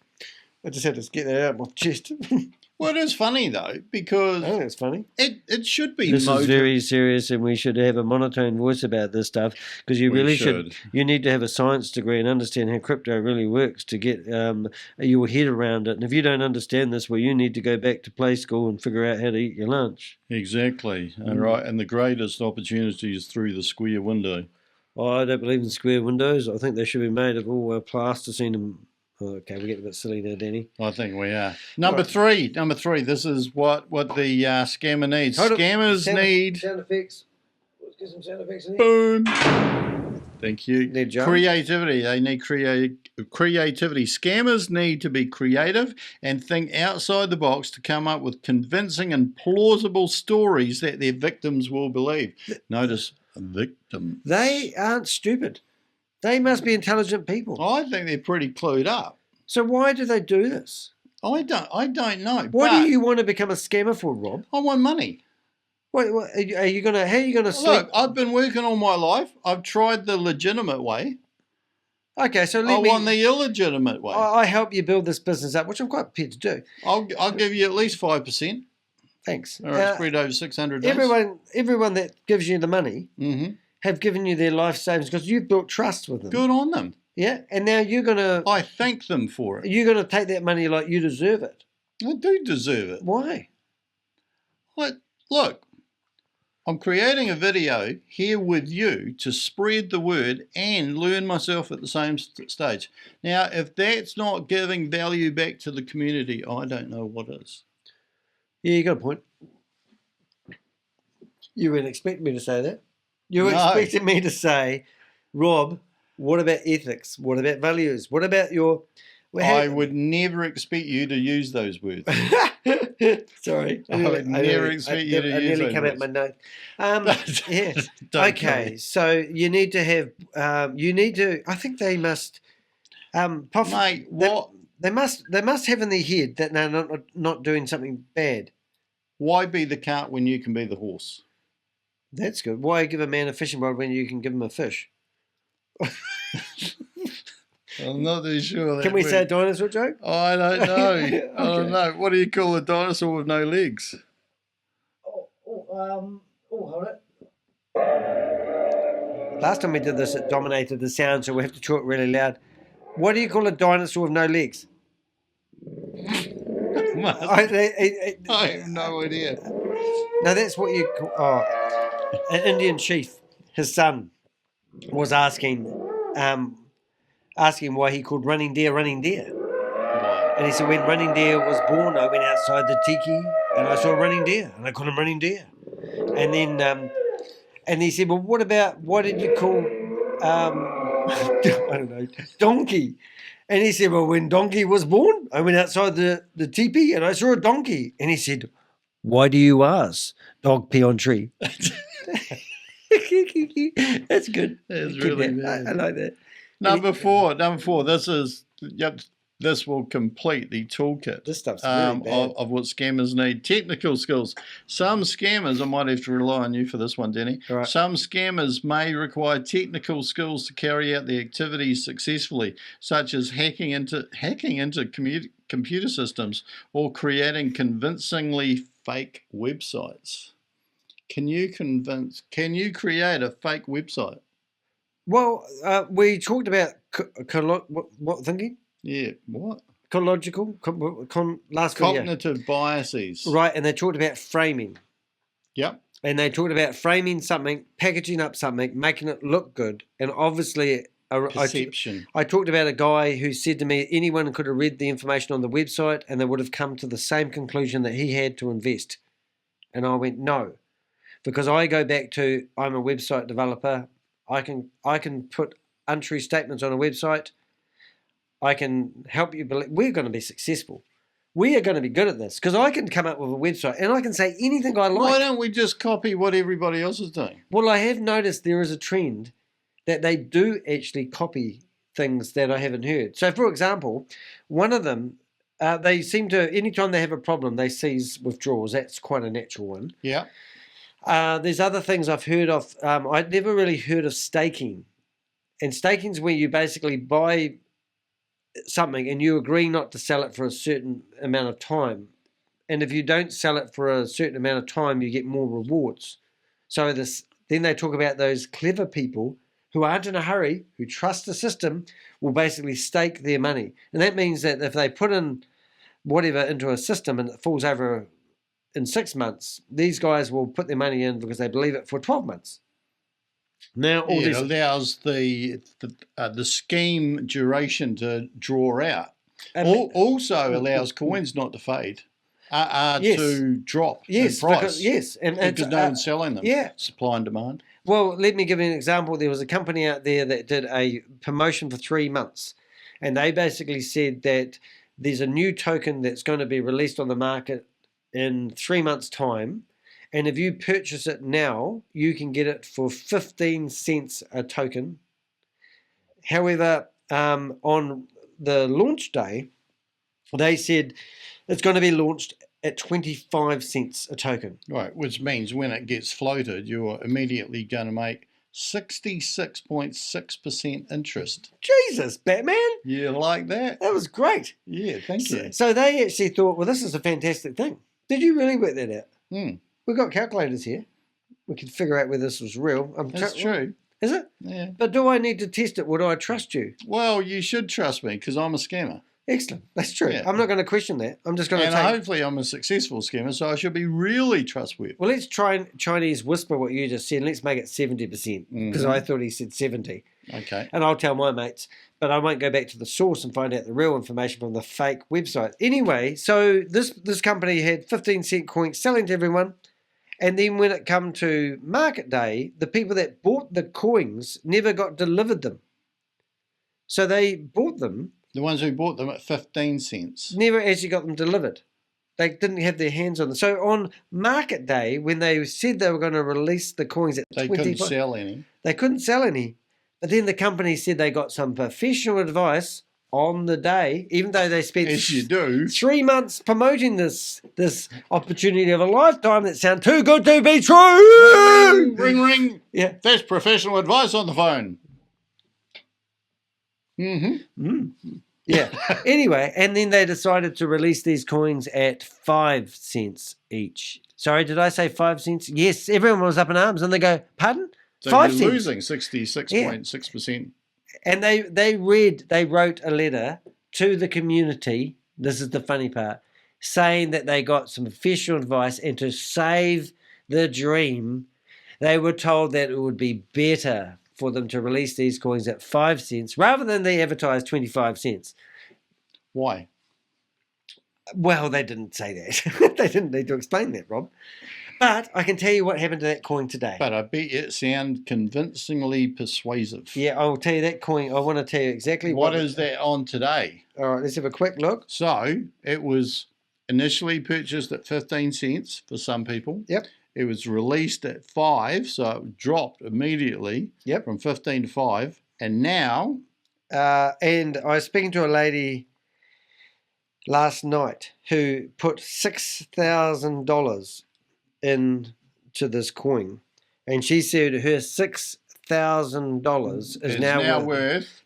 I just had to get that out of my chest. Well, it is funny though, because I think it's funny. it should be This is very serious, and we should have a monotone voice about this stuff, because you really should. You need to have a science degree and understand how crypto really works to get your head around it. And if you don't understand this, well, you need to go back to play school and figure out how to eat your lunch. Exactly. Right. And the greatest opportunity is through the square window. Oh, I don't believe in square windows. I think they should be made of all plasticine and... Okay, we're getting a bit silly now, Danny. I think we are. Number three. This is what the scammer needs. Scammers need... Sound effects. Let's get some sound effects in here. Boom. Thank you. Creativity. They need creativity. Scammers need to be creative and think outside the box to come up with convincing and plausible stories that their victims will believe. Notice, victims. They aren't stupid. They must be intelligent people. I think they're pretty clued up. So why do they do this? I don't know. Why do you want to become a scammer for, Rob? I want money. What are you gonna? How are you gonna sleep? Look, I've been working all my life. I've tried the legitimate way. Okay, so I want the illegitimate way. I help you build this business up, which I'm quite prepared to do. I'll give you at least 5%. Thanks. Or it's spread over 600 days. Everyone that gives you the money have given you their life savings because you've built trust with them. Good on them. Yeah, and now you're gonna. I thank them for it. You're gonna take that money like you deserve it. I do deserve it. Why? Look, I'm creating a video here with you to spread the word and learn myself at the same stage. Now, if that's not giving value back to the community, I don't know what is. Yeah, you got a point. You wouldn't expect me to say that. You expected me to say, Rob, what about ethics? What about values? What about your... I would never expect you to use those words. Sorry. I would never expect you to use those words. I nearly came out my note. Yeah. Okay, so you need to have... I think they must... Mate, what... They must have in their head that they're not doing something bad. Why be the cart when you can be the horse? That's good. Why give a man a fishing rod when you can give him a fish? I'm not too sure. Can we say a dinosaur joke? I don't know. Okay. I don't know. What do you call a dinosaur with no legs? Hold it. Last time we did this, it dominated the sound, so we have to talk really loud. What do you call a dinosaur with no legs? I have no idea. No, that's what you call... Oh, an Indian chief, his son, was asking why he called running deer. And he said, when running deer was born, I went outside the tiki and I saw a running deer and I called him running deer. And then, and he said, well, why did you call, I don't know, donkey? And he said, well, when donkey was born, I went outside the teepee and I saw a donkey. And he said, why do you ask? Dog pee on tree. That's good. That's really good. I like that. Number four. This will complete the toolkit. This stuff's really bad. Of what scammers need. Technical skills. Some scammers, I might have to rely on you for this one, Danny. Right. Some scammers may require technical skills to carry out the activities successfully, such as hacking into computer systems or creating convincingly fake websites. Can you create a fake website? Well, we talked about what thinking? Yeah, what? Last video. Cognitive biases. Right, and they talked about framing. Yep. And they talked about framing something, packaging up something, making it look good, and obviously... Perception. I talked about a guy who said to me anyone could have read the information on the website and they would have come to the same conclusion that he had to invest. And I went, no. Because I go back to, I'm a website developer. I can put untrue statements on a website. I can help you believe we're going to be successful. We are going to be good at this because I can come up with a website and I can say anything I like. Why don't we just copy what everybody else is doing? Well, I have noticed there is a trend that they do actually copy things that I haven't heard. So, for example, one of them, they seem to, anytime they have a problem, they cease withdrawals. That's quite a natural one. Yeah. There's other things I've heard of. I'd never really heard of staking. And staking's where you basically buy something and you agree not to sell it for a certain amount of time. and if you don't sell it for a certain amount of time, you get more rewards. So then they talk about those clever people who aren't in a hurry, who trust the system, will basically stake their money. And that means that if they put in whatever into a system and it falls over in 6 months, these guys will put their money in because they believe it for 12 months. Now, it allows the scheme duration to draw out. Also allows coins not to fade, to drop in price. Because no one's selling them. Yeah. Supply and demand. Well, let me give you an example. There was a company out there that did a promotion for 3 months, and they basically said that there's a new token that's going to be released on the market in 3 months' time, and if you purchase it now, you can get it for 15 cents a token. However, on the launch day, they said it's going to be launched at 25 cents a token. Right, which means when it gets floated, you're immediately going to make 66.6% interest. Jesus, Batman! You like that? That was great. Yeah, thank you. So they actually thought, well, this is a fantastic thing. Did you really work that out? Hmm. We've got calculators here. We can figure out whether this was real. That's true. Is it? Yeah. But do I need to test it? Or do I trust you? Well, you should trust me because I'm a scammer. Excellent. That's true. Yeah. I'm not going to question that. I'm just going to hopefully I'm a successful scammer, so I should be really trustworthy. Well, let's try and Chinese whisper what you just said. Let's make it 70% because I thought he said 70. Okay. And I'll tell my mates, but I won't go back to the source and find out the real information from the fake website. Anyway, so this company had 15-cent coins selling to everyone. And then when it come to market day, the people that bought the coins never got delivered them. So they bought them. The ones who bought them at 15 cents. Never actually got them delivered. They didn't have their hands on them. So on market day, when they said they were going to release the coins at they 25, couldn't sell any. They couldn't sell any. But then the company said they got some professional advice on the day, even though they spent As you do. 3 months promoting this opportunity of a lifetime that sound too good to be true. Ring, ring. Yeah. That's professional advice on the phone. Yeah. Anyway, and then they decided to release these coins at 5 cents each. Sorry, did I say 5 cents? Yes, everyone was up in arms and they go, pardon? So 5 you're cents. losing 66.6%. And they wrote a letter to the community, this is the funny part, saying that they got some professional advice and to save the dream, they were told that it would be better for them to release these coins at 5 cents rather than they advertised 25 cents. Why? Well, they didn't say that. They didn't need to explain that, Rob. But I can tell you what happened to that coin today. But I bet it sounds convincingly persuasive. Yeah, I'll tell you that coin. I want to tell you exactly what is that on today. All right, let's have a quick look. So it was initially purchased at 15 cents for some people. Yep. It was released at 5, so it dropped immediately from 15 to 5. And now... and I was speaking to a lady last night who put $6,000 into this coin. And she said her $6,000 is now worth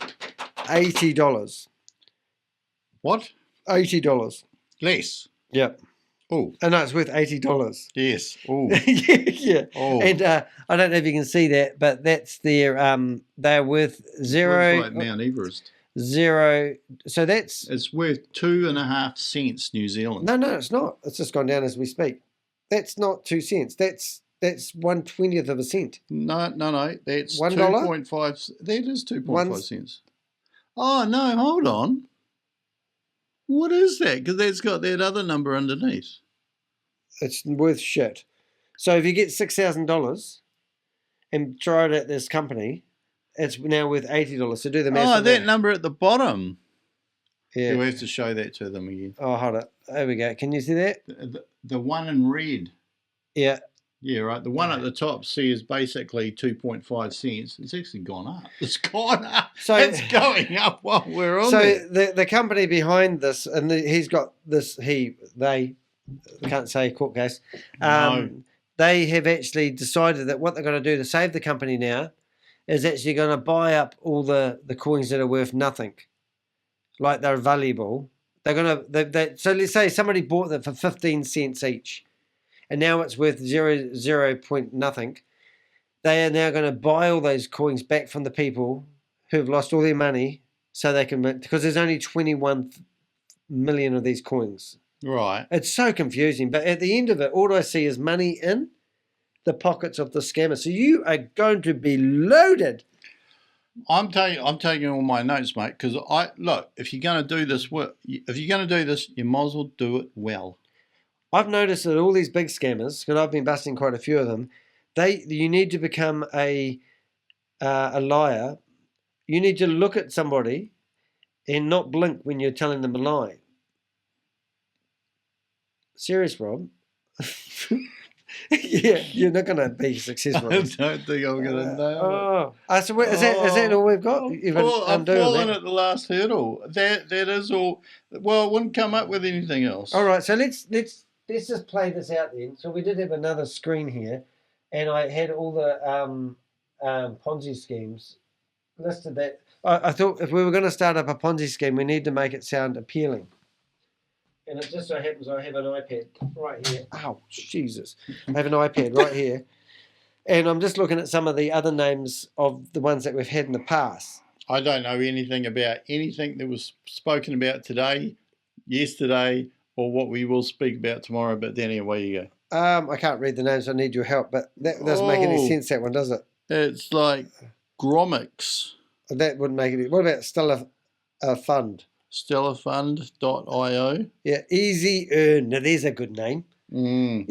$80. What? $80. Less? Yep. Oh. Oh, no, it's worth $80. Yes. Oh. Yeah. Oh. And I don't know if you can see that, but that's their, they're worth zero. Like Mount Everest. Zero. So that's... It's worth 2.5 cents New Zealand. No, it's not. It's just gone down as we speak. That's not 2 cents. That's 1/20th of a cent. No. That's $1. 2.5. That is 2.5 cents. Oh, no, hold on. What is that? Because that's got that other number underneath. It's worth shit. So if you get $6,000 and try it at this company, it's now worth $80. So do the math. Oh, that number at the bottom. Yeah. You have to show that to them again. Oh, hold it. There we go. Can you see that? The one in red. Yeah. Yeah, right. The one at the top, see, is basically 2.5 cents. It's actually gone up. It's gone up. So it's going up while we're on there. So the company behind this, and he's got this, they can't say court case. No. They have actually decided that what they're going to do to save the company now is actually going to buy up all the coins that are worth nothing. Like they're valuable. They're gonna. So let's say somebody bought them for 15 cents each, and now it's worth 0 point nothing. They are now going to buy all those coins back from the people who've lost all their money, so they can, because there's only 21 million of these coins. Right. It's so confusing, but at the end of it, all I see is money in the pockets of the scammer. So you are going to be loaded. I'm taking all my notes, mate, because if you're going to do this you might as well do it well. I've noticed that all these big scammers, because I've been busting quite a few of them, you need to become a liar. You need to look at somebody and not blink when you're telling them a lie. Serious, Rob. Yeah, you're not going to be successful. I don't think I'm going to nail it. So is that all we've got? I've fallen at the last hurdle. That is all. Well, I wouldn't come up with anything else. All right, so let's just play this out then. So we did have another screen here, and I had all the Ponzi schemes listed. That I thought if we were going to start up a Ponzi scheme, we need to make it sound appealing. And it just so happens I have an iPad right here. Ow, Jesus. I have an iPad right here. And I'm just looking at some of the other names of the ones that we've had in the past. I don't know anything about anything that was spoken about today, yesterday, or what we will speak about tomorrow. But Danny, away you go. I can't read the names. I need your help. But that doesn't make any sense, that one, does it? It's like Gromics. That wouldn't make it. What about Stellar Fund? Stellarfund.io. Yeah, Easy Earn. Now there's a good name. You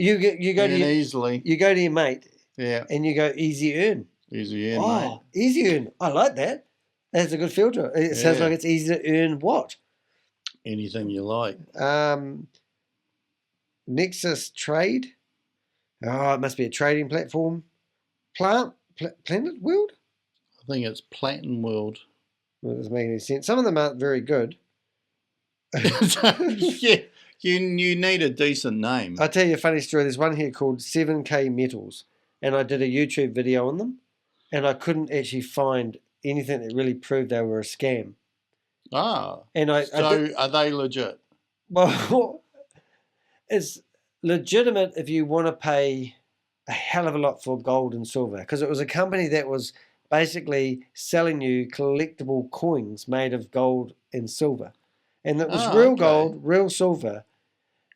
go to your mate. Yeah. And you go Easy Earn. Easy Earn, mate. Easy Earn. I like that. That's a good filter. It sounds like it's easy to earn what? Anything you like. Nexus Trade. Oh, it must be a trading platform. Planet World? I think it's Platinum World. Well, it doesn't make any sense. Some of them aren't very good. Yeah, you need a decent name. I'll tell you a funny story. There's one here called 7K Metals, and I did a YouTube video on them, and I couldn't actually find anything that really proved they were a scam. And are they legit? Well, it's legitimate if you want to pay a hell of a lot for gold and silver, because it was a company that was basically selling you collectible coins made of gold and silver. And it was real gold, real silver.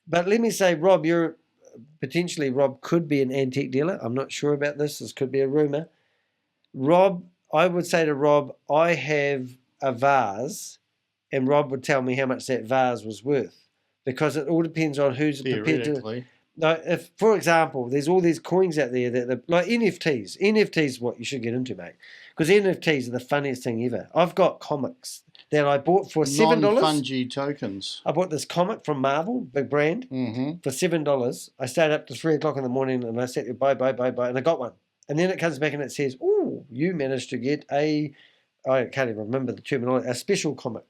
But let me say, Rob, Rob could be an antique dealer. I'm not sure about this. This could be a rumor. Rob, I would say to Rob, I have a vase, and Rob would tell me how much that vase was worth, because it all depends on who's prepared to. No, if, for example, there's all these coins out there that like NFTs. NFTs is what you should get into, mate, because NFTs are the funniest thing ever. I've got comics that I bought for $7. Non-fungy tokens. I bought this comic from Marvel, big brand, for $7. I stayed up to 3 o'clock in the morning and I said, buy, and I got one. And then it comes back and it says, oh, you managed to get I can't even remember the terminology, a special comic.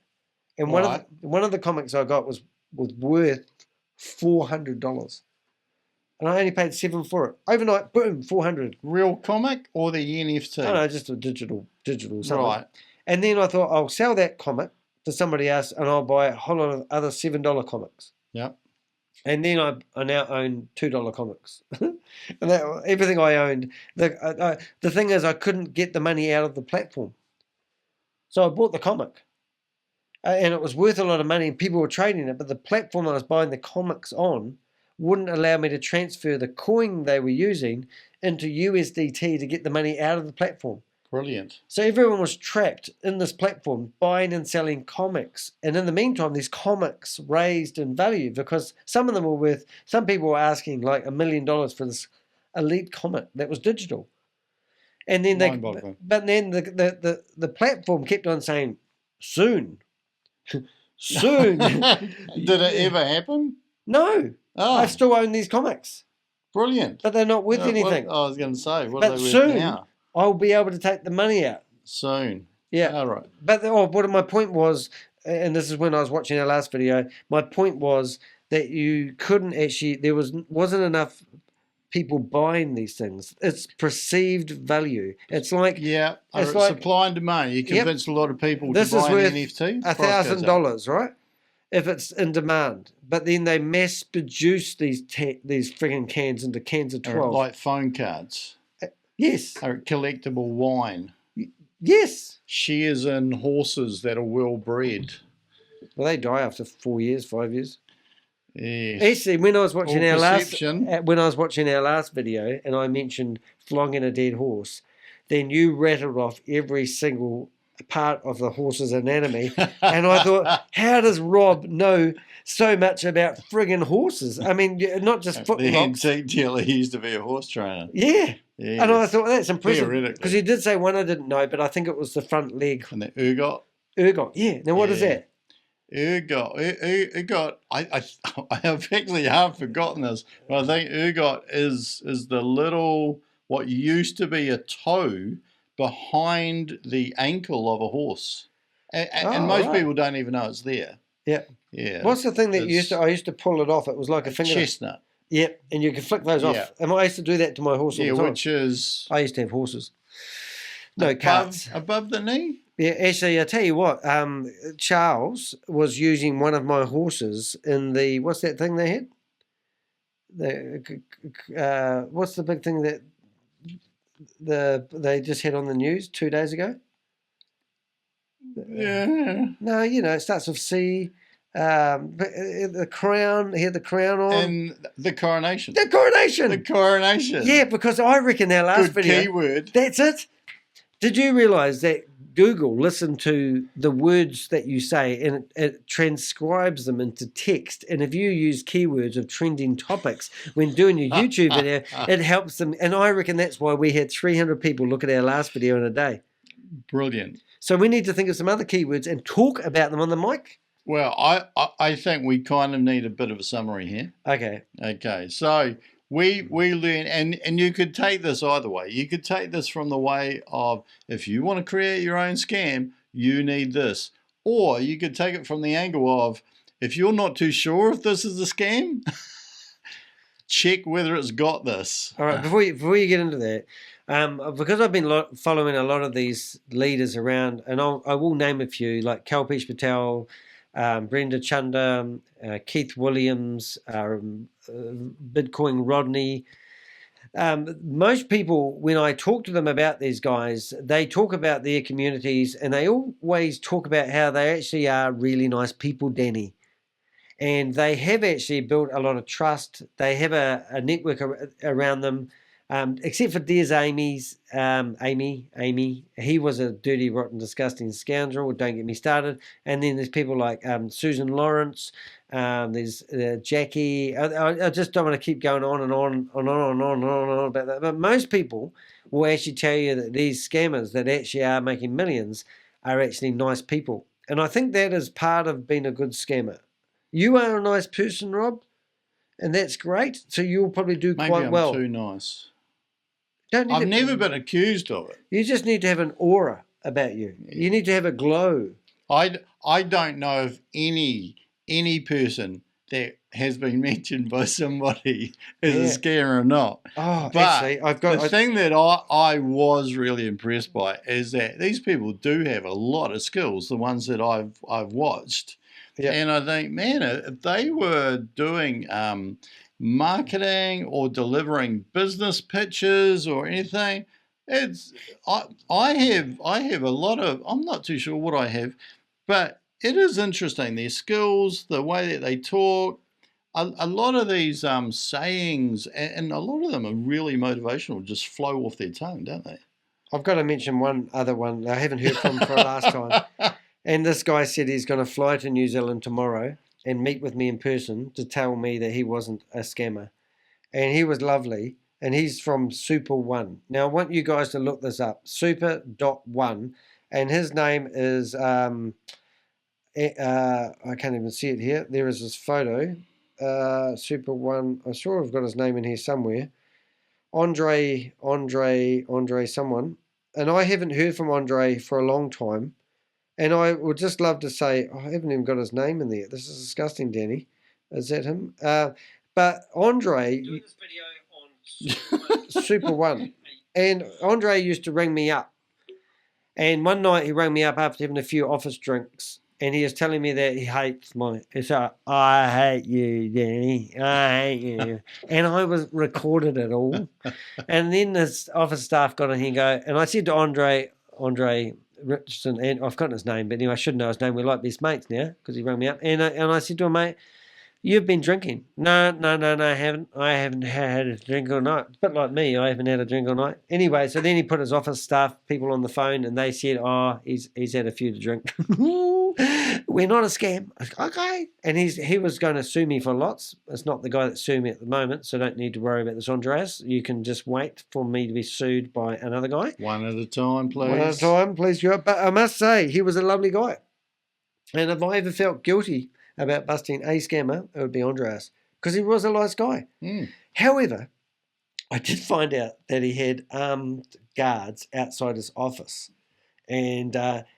And one of the comics I got was worth $400. And I only paid $7 for it. Overnight, boom, $400. Real comic or the NFT? No, just a digital something. Right. And then I thought, I'll sell that comic to somebody else and I'll buy a whole lot of other $7 comics. Yep. And then I now own $2 comics. And everything I owned, the thing is I couldn't get the money out of the platform. So I bought the comic. And it was worth a lot of money and people were trading it, but the platform I was buying the comics on wouldn't allow me to transfer the coin they were using into USDT to get the money out of the platform. Brilliant. So everyone was trapped in this platform buying and selling comics. And in the meantime, these comics raised in value because some of them were worth, some people were asking like $1 million for this elite comic that was digital. And then the platform kept on saying, soon. Soon. Did it ever happen? No. I still own these comics. Brilliant. But they're not worth anything. I was going to say, what are they worth soon, now? I'll be able to take the money out. Soon. Yeah. All right. But what my point was, and this is when I was watching our last video, my point was that you couldn't actually, there wasn't enough people buying these things. It's perceived value. It's like... Yeah. It's like supply and demand. You convinced a lot of people to buy an NFT. $1,000, right? if it's in demand. But then they mass produce these frigging cans into cans of 12. Like phone cards. Yes. Or collectible wine. Yes. Shares in horses that are well bred. Well, they die after 4 years, 5 years. Yes. Actually, when I was watching our perception. last video, and I mentioned flogging a dead horse, then you rattled off every single part of the horse's anatomy, and I thought, how does Rob know so much about friggin' horses? I mean, not just foot The locks. antique dealer used to be a horse trainer. Yeah. Yes. And I thought, that's impressive. Theoretically. Because he did say one I didn't know, but I think it was the front leg. And the ergot. Ergot, yeah. Now, what is that? Ergot. I have actually half forgotten this, but I think ergot is the little, what used to be a toe behind the ankle of a horse, and most people don't even know it's there. Yeah. Yeah. What's the thing that I used to pull it off? It was like a finger. Chestnut. Yep, and you can flick those off. And I used to do that to my horse all the time. Which is... I used to have horses. No carts. Above the knee? Yeah, actually, I tell you what, Charles was using one of my horses in the, what's that thing they had? What's the big thing that they just had on the news 2 days ago? Yeah. No, it starts with C. The crown, he had the crown on. And the coronation. The coronation. The coronation. Yeah, because I reckon our last Good video. keyword. That's it. Did you realise that Google listened to the words that you say and it transcribes them into text? And if you use keywords of trending topics when doing your YouTube video, it helps them. And I reckon that's why we had 300 people look at our last video in a day. Brilliant. So we need to think of some other keywords and talk about them on the mic. Well, I think we kind of need a bit of a summary here. Okay. So we learn, and you could take this either way. You could take this from the way of, if you want to create your own scam, you need this. Or you could take it from the angle of, if you're not too sure if this is a scam, check whether it's got this. All right, before you get into that, because I've been following a lot of these leaders around, and I will name a few, like Kalpesh Patel, Brenda Chunda, Keith Williams, Bitcoin Rodney. Most people, when I talk to them about these guys, they talk about their communities and they always talk about how they actually are really nice people, Danny. And they have actually built a lot of trust. They have a network around them. Except for Dear's Amy. He was a dirty, rotten, disgusting scoundrel. Don't get me started. And then there's people like Susan Lawrence. There's Jackie. I just don't want to keep going on and on about that. But most people will actually tell you that these scammers that actually are making millions are actually nice people. And I think that is part of being a good scammer. You are a nice person, Rob, and that's great. So you'll probably do quite well. Maybe I'm too nice. I've never been accused of it. You just need to have an aura about you. You need to have a glow. I don't know of any person that has been mentioned by somebody as a scammer or not. Oh, but actually, the thing that I was really impressed by is that these people do have a lot of skills, the ones that I've watched. Yep. And I think, man, if they were doing marketing or delivering business pitches or anything, I have a lot of, I'm not too sure what I have, but it is interesting, their skills, the way that they talk, a lot of these sayings, and a lot of them are really motivational, just flow off their tongue, don't they? I've got to mention one other one I haven't heard from for a last time. And this guy said he's going to fly to New Zealand tomorrow and meet with me in person to tell me that he wasn't a scammer. And he was lovely. And he's from Super.One. Now, I want you guys to look this up. Super.One. And his name is, I can't even see it here. There is his photo. Super.One. I'm sure I've got his name in here somewhere. Andre someone. And I haven't heard from Andre for a long time. And I would just love to say, I haven't even got his name in there. This is disgusting, Danny. Is that him? But Andre, doing this video on Super.One, and Andre used to ring me up. And one night he rang me up after having a few office drinks, and he was telling me that he hates I hate you, Danny. I hate you. And I was recorded it all. And then this office staff got on here and go, and I said to Andre Richardson, and I've forgotten his name, but anyway, I should know his name. We're like best mates now because he rang me up. And I said to him, mate, you've been drinking. No, I haven't. I haven't had a drink all night. It's a bit like me. I haven't had a drink all night. Anyway, so then he put his office staff people on the phone, and they said, he's had a few to drink. We're not a scam. I was like, okay. And he was going to sue me for lots. It's not the guy that's suing me at the moment, so don't need to worry about this, Andreas. You can just wait for me to be sued by another guy. One at a time, please. One at a time, please. But I must say, he was a lovely guy. And if I ever felt guilty about busting a scammer, it would be Andreas, because he was a nice guy. However, I did find out that he had armed guards outside his office, and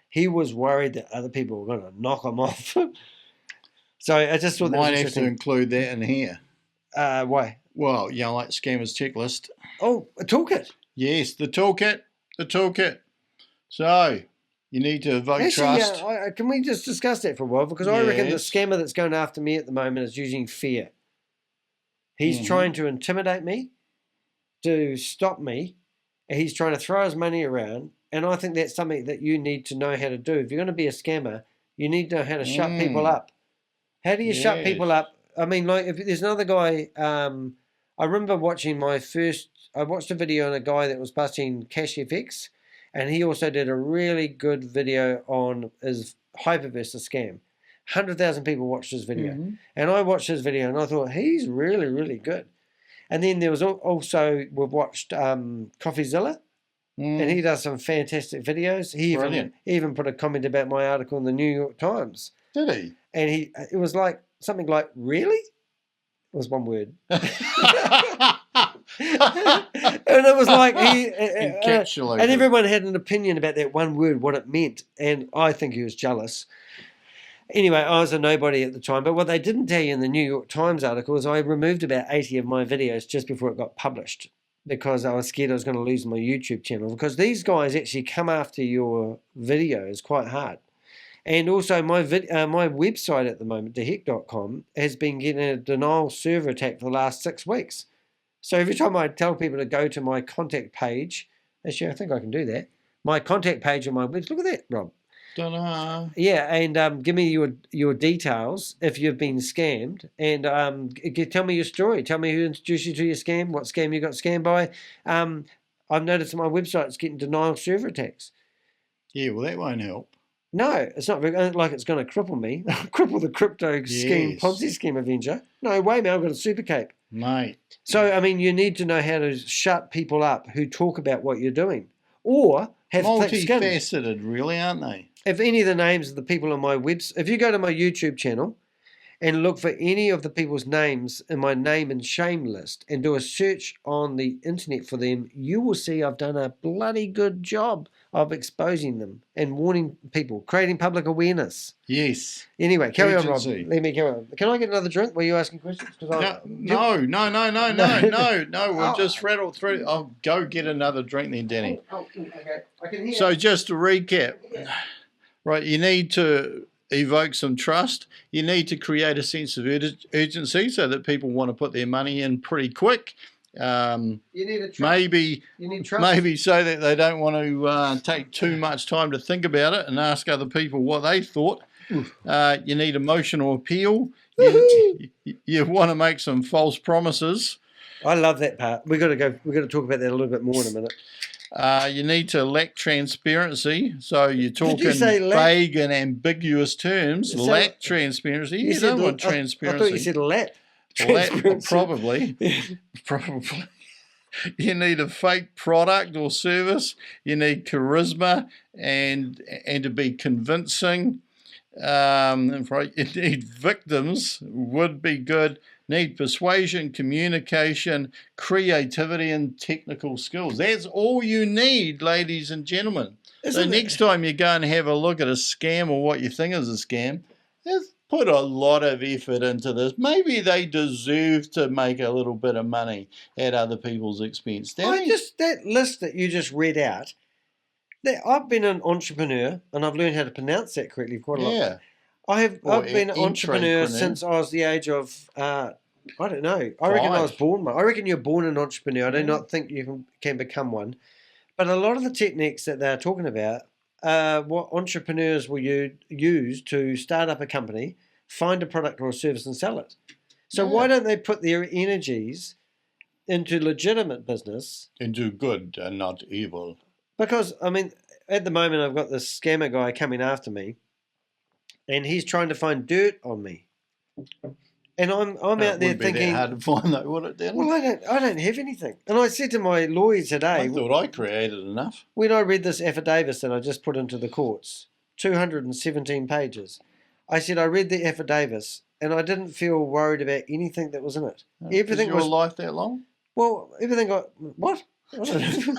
he was worried that other people were going to knock him off. So I just thought that was Might have to include that in here. Why? Well, like Scammers Checklist. Oh, a toolkit. Yes, the toolkit. So you need to evoke trust. Can we just discuss that for a while? Because I reckon the scammer that's going after me at the moment is using fear. He's trying to intimidate me, to stop me, and he's trying to throw his money around. And I think that's something that you need to know how to do. If you're going to be a scammer, you need to know how to shut people up. How do you shut people up? I mean, like, if there's another guy, I remember watching I watched a video on a guy that was busting Cash FX, and he also did a really good video on his HyperVerse scam. 100,000 people watched his video. And I watched his video, and I thought, he's really, really good. And then there was also, we've watched CoffeeZilla, and he does some fantastic videos. He even put a comment about my article in the New York Times. Did he? And it was like, something like, really? It was one word. And it was like encapsulated. And everyone had an opinion about that one word, what it meant, and I think he was jealous. Anyway, I was a nobody at the time, but what they didn't tell you in the New York Times article is I removed about 80 of my videos just before it got published because I was scared I was going to lose my YouTube channel, because these guys actually come after your videos quite hard. And also my website at the moment, theheck.com, has been getting a denial server attack for the last 6 weeks. So every time I tell people to go to my contact page, actually I think I can do that, my contact page on my website, look at that, Rob. Dunno. Yeah, and give me your details if you've been scammed, and tell me your story. Tell me who introduced you to your scam, what scam you got scammed by. I've noticed my website is getting denial server attacks. Yeah, well, that won't help. No, it's not like it's going to cripple me. Cripple the crypto scheme, Ponzi scheme Avenger. No way, man, I've got a super cape. Mate. So, I mean, you need to know how to shut people up who talk about what you're doing. Or have thick skin. Multifaceted, really, aren't they? If any of the names of the people on my website, if you go to my YouTube channel and look for any of the people's names in my name and shame list and do a search on the internet for them, you will see I've done a bloody good job of exposing them and warning people, creating public awareness. Yes. Anyway, carry on, Rob. Let me carry on. Can I get another drink? Were you asking questions? No. We'll just rattle through. I'll go get another drink then, Danny. Okay. I can hear. So just to recap, right, you need to evoke some trust. You need to create a sense of urgency so that people want to put their money in pretty quick. You need a trust. Maybe you need trust. Maybe so that they don't want to take too much time to think about it and ask other people what they thought. You need emotional appeal. You want to make some false promises. I love that part. We've got to talk about that a little bit more in a minute. You need to lack transparency. So you're talking vague and ambiguous terms. Lack transparency. You don't want transparency. I thought you said lack. Probably. You need a fake product or service. You need charisma and to be convincing. You need victims, would be good. Need persuasion, communication, creativity, and technical skills. That's all you need, ladies and gentlemen. So next time you go and have a look at a scam or what you think is a scam, just put a lot of effort into this. Maybe they deserve to make a little bit of money at other people's expense. That list that you just read out, I've been an entrepreneur and I've learned how to pronounce that correctly quite a lot. Yeah. I've Or been an entrepreneur entrepreneur. since I was the age of I don't know. I reckon I was 5. born one. I reckon you're born an entrepreneur. I do Yeah. not think you can become one. But a lot of the techniques that they're talking about are what entrepreneurs will use to start up a company, find a product or a service and sell it. So why don't they put their energies into legitimate business? Into good and not evil. Because, I mean, at the moment I've got this scammer guy coming after me and he's trying to find dirt on me. And I'm out there thinking, hard to find that, would it, then? well, I don't have anything. And I said to my lawyer today, I thought I created enough. when I read this affidavit that I just put into the courts, 217 pages, I said I read the affidavit and I didn't feel worried about anything that was in it. Everything was your life that long? Well, everything got what? I don't know.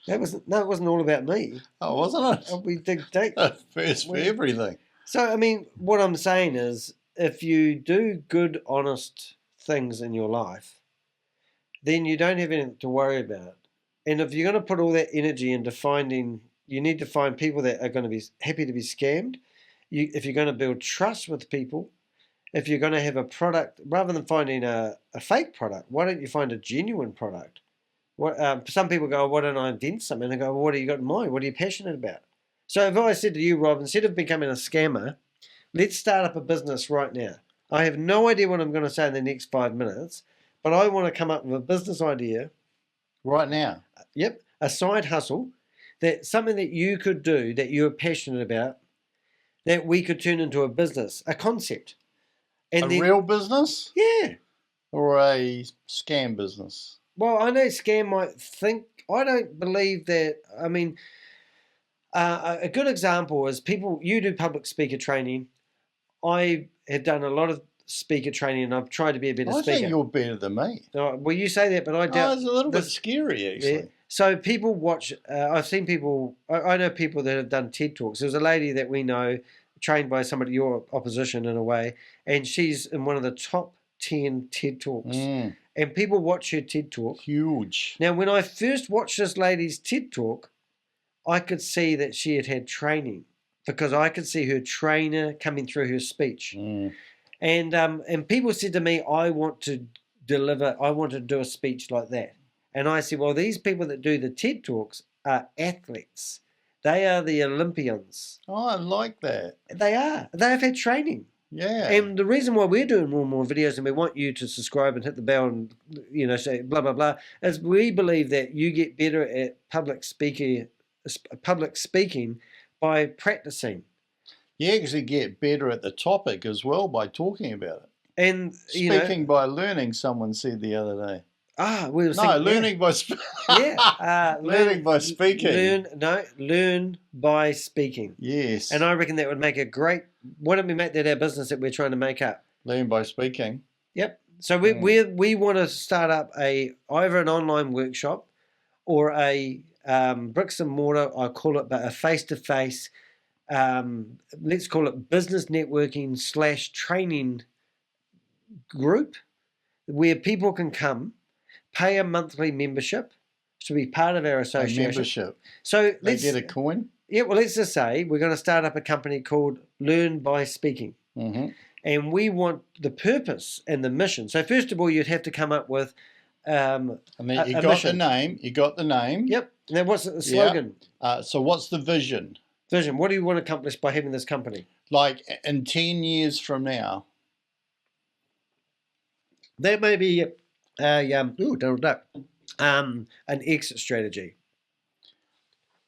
It wasn't all about me. Oh, wasn't it? We dig deep. First for everything. So, I mean, what I'm saying is, if you do good, honest things in your life, then you don't have anything to worry about. And if you're going to put all that energy into finding, you need to find people that are going to be happy to be scammed. If you're going to build trust with people, if you're going to have a product, rather than finding a fake product, why don't you find a genuine product? Some people go, why don't I invent something? And I go, well, what do you got in mind? What are you passionate about? So if I said to you, Rob, instead of becoming a scammer, let's start up a business right now. I have no idea what I'm going to say in the next 5 minutes, but I want to come up with a business idea. Right now? Yep, a side hustle, something that you could do that you're passionate about, that we could turn into a business, a concept. And real business? Yeah. Or a scam business? Well, I know scam might think, I don't believe that, I mean, a good example is you do public speaker training. I have done a lot of speaker training and I've tried to be a better speaker. I think you're better than me. Well, you say that, but I doubt. It's a little bit scary, actually. Yeah. So people watch, I've seen people, I know people that have done TED Talks. There's a lady that we know, trained by somebody, your opposition in a way, and she's in one of the top 10 TED Talks. And people watch her TED Talk. Huge. Now, when I first watched this lady's TED Talk, I could see that she had training because I could see her trainer coming through her speech. And people said to me, I want to do a speech like that. And I said, well, these people that do the TED Talks are athletes. They are the Olympians. Oh, I like that. They are. They have had training. Yeah. And the reason why we're doing more and more videos and we want you to subscribe and hit the bell and, say blah, blah, blah, is we believe that you get better at public speaking by practicing. You actually get better at the topic as well by talking about it. And speaking by learning, someone said the other day. Learning by speaking. Yeah, learning by speaking. Learn by speaking. Yes. And I reckon that would make a great. Why don't we make that our business that we're trying to make up? Learn by speaking. Yep. So we want to start up either an online workshop or a bricks and mortar. I call it, but a face-to-face. Let's call it business networking / training group where people can come, pay a monthly membership to be part of our association. A membership. So they get a coin? Yeah, well, let's just say we're going to start up a company called Learn by Speaking. Mm-hmm. And we want the purpose and the mission. So first of all, you'd have to come up with and then you got the name. Yep. Now what's the slogan? Yep. So what's the vision? Vision. What do you want to accomplish by having this company? Like in 10 years from now. That may be an exit strategy.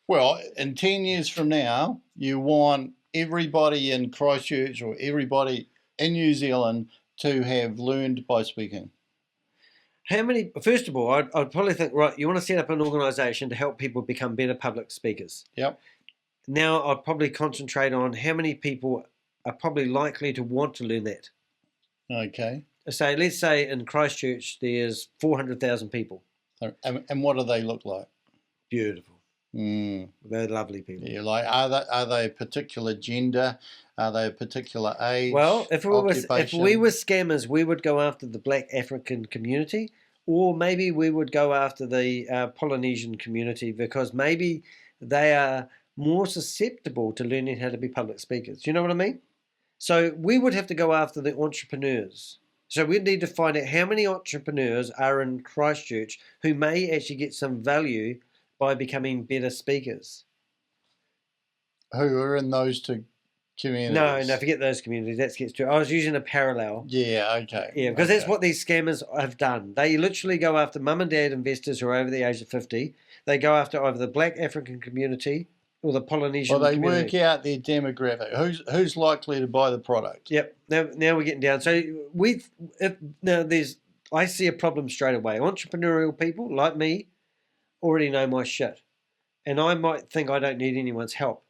Well, in 10 years from now, you want everybody in Christchurch or everybody in New Zealand to have learned by speaking. How many? First of all, I'd probably think, right, you want to set up an organisation to help people become better public speakers. Yep. Now I'd probably concentrate on how many people are probably likely to want to learn that. Okay. So let's say in Christchurch there's 400,000 people. And what do they look like? Beautiful. They're lovely people. Yeah, like are they a particular gender? Are they a particular age? Well, if we were scammers, we would go after the Black African community, or maybe we would go after the Polynesian community because maybe they are more susceptible to learning how to be public speakers. Do you know what I mean? So we would have to go after the entrepreneurs. So we need to find out how many entrepreneurs are in Christchurch who may actually get some value by becoming better speakers. Who are in those two communities? No, forget those communities. That gets too. I was using a parallel. Yeah, okay. Yeah, because that's what these scammers have done. They literally go after mum and dad investors who are over the age of 50. They go after either the Black African community or the Polynesian community. Work out their demographic. Who's likely to buy the product? Yep. Now we're getting down. So I see a problem straight away. Entrepreneurial people like me already know my shit, and I might think I don't need anyone's help.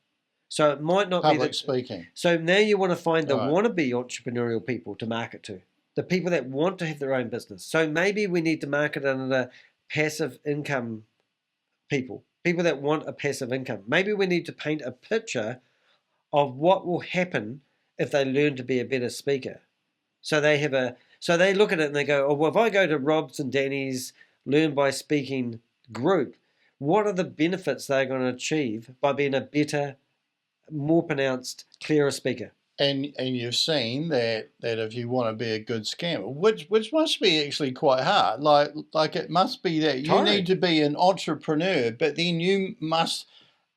So it might not Public speaking. So now you want to find the Right. wannabe entrepreneurial people to market to, the people that want to have their own business. So maybe we need to market under passive income people that want a passive income. Maybe we need to paint a picture of what will happen if they learn to be a better speaker. So they look at it and they go, oh, well, if I go to Rob's and Danny's Learn by Speaking group, what are the benefits they're going to achieve by being a better, more pronounced, clearer speaker? And you've seen that if you want to be a good scammer, which must be actually quite hard. Like it must be that you need to be an entrepreneur, but then you must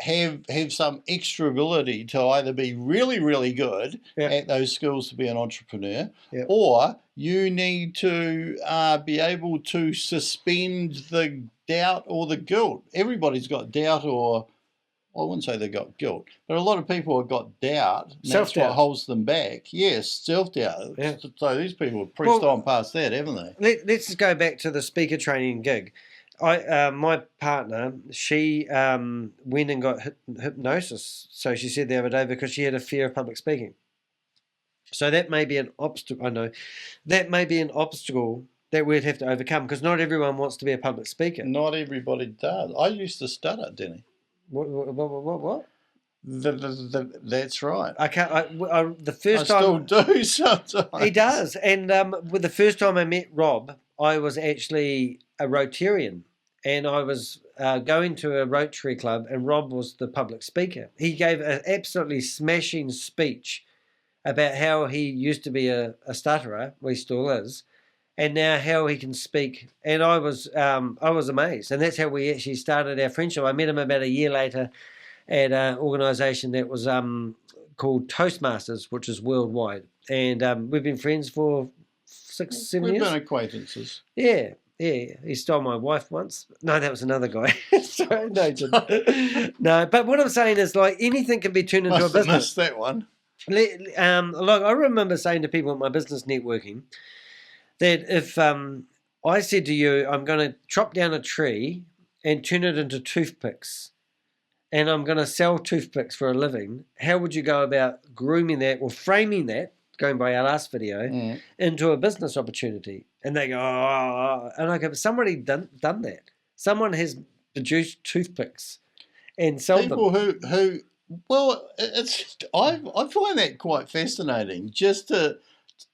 have some extra ability to either be really, really good at those skills to be an entrepreneur, or you need to be able to suspend the doubt or the guilt. Everybody's got doubt, or I wouldn't say they've got guilt, but a lot of people have got doubt. That's what holds them back. Yes, self-doubt. Yeah. So these people have pressed on past that, haven't they? Let's just go back to the speaker training gig. My partner, she went and got hypnosis, so she said the other day, because she had a fear of public speaking. So that may be an obstacle. I know that may be an obstacle that we'd have to overcome, because not everyone wants to be a public speaker. Not everybody does. I used to stutter, Denny. What? That's right. I can't. The first time I still do sometimes. He does, and with the first time I met Rob, I was actually a Rotarian, and I was going to a Rotary club, and Rob was the public speaker. He gave an absolutely smashing speech about how he used to be a stutterer, well, he still is, and now how he can speak. And I was amazed, and that's how we actually started our friendship. I met him about a year later at an organisation that was called Toastmasters, which is worldwide, and we've been friends for 6-7 years. We've been acquaintances. Yeah. He stole my wife once. No, that was another guy. Sorry, no, no. But what I'm saying is, like, anything can be turned into a business. Missed that one. Look, I remember saying to people at my business networking that if I said to you, I'm going to chop down a tree and turn it into toothpicks, and I'm going to sell toothpicks for a living, how would you go about grooming that or framing that, going by our last video, into a business opportunity? And they go, oh, and I go, somebody done that. Someone has produced toothpicks and sold people them. who well, I find that quite fascinating, just to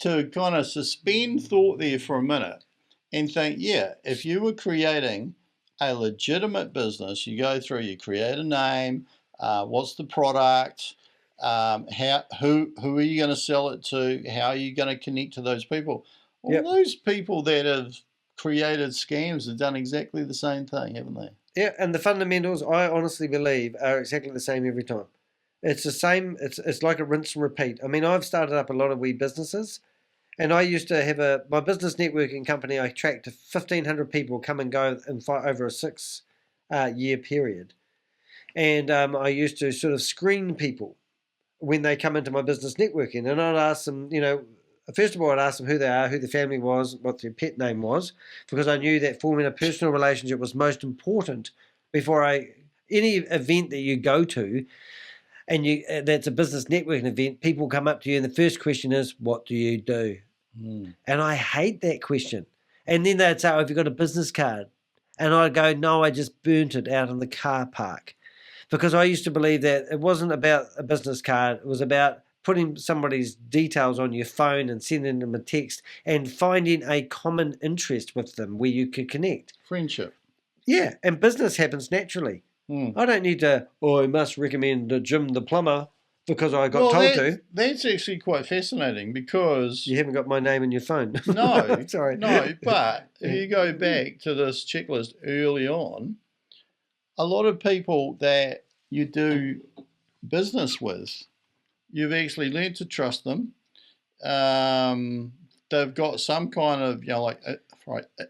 kind of suspend thought there for a minute and think, if you were creating a legitimate business, you go through, you create a name, what's the product, who are you going to sell it to, how are you going to connect to those people? All those people that have created scams have done exactly the same thing, haven't they? Yeah, and the fundamentals, I honestly believe, are exactly the same every time. It's the same. It's like a rinse and repeat. I mean, I've started up a lot of wee businesses, and I used to have my business networking company. I tracked 1,500 people come and go over a 6-year period, and I used to sort of screen people when they come into my business networking, and I'd ask them, first of all, I'd ask them who they are, who their family was, what their pet name was, because I knew that forming a personal relationship was most important before any event that you go to, and that's a business networking event, people come up to you and the first question is, what do you do? And I hate that question. And then they'd say, oh, have you got a business card? And I'd go, no, I just burnt it out in the car park. Because I used to believe that it wasn't about a business card, it was about putting somebody's details on your phone and sending them a text and finding a common interest with them where you could connect. Friendship. Yeah, and business happens naturally. I don't need to, I must recommend Jim the plumber because I got told to. That's actually quite fascinating because You haven't got my name in your phone. no, Sorry. no. But if you go back to this checklist early on, a lot of people that you do business with, you've actually learned to trust them. They've got some kind of,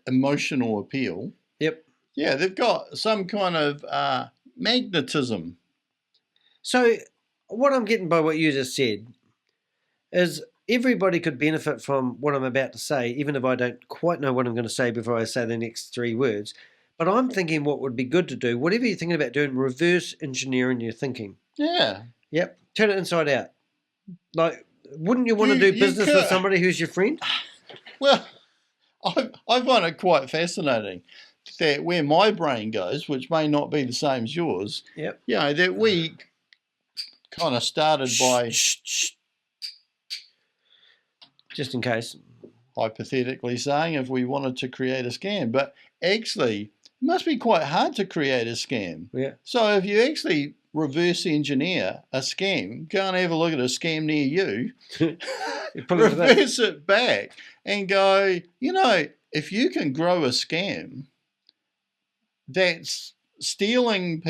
emotional appeal. Yep. Yeah, they've got some kind of magnetism. So what I'm getting by what you just said is everybody could benefit from what I'm about to say, even if I don't quite know what I'm going to say before I say the next 3 words. But I'm thinking what would be good to do, whatever you're thinking about doing, reverse engineering your thinking. Yeah. Yep. Turn it inside out. Like, wouldn't you want to do business with somebody who's your friend? Well, I find it quite fascinating that where my brain goes, which may not be the same as yours, yep. That we kind of started by... Just in case. Hypothetically saying if we wanted to create a scam. But actually, it must be quite hard to create a scam. Yeah. So if you actually reverse engineer a scam, go and have a look at a scam near you, reverse it back and go, if you can grow a scam that's stealing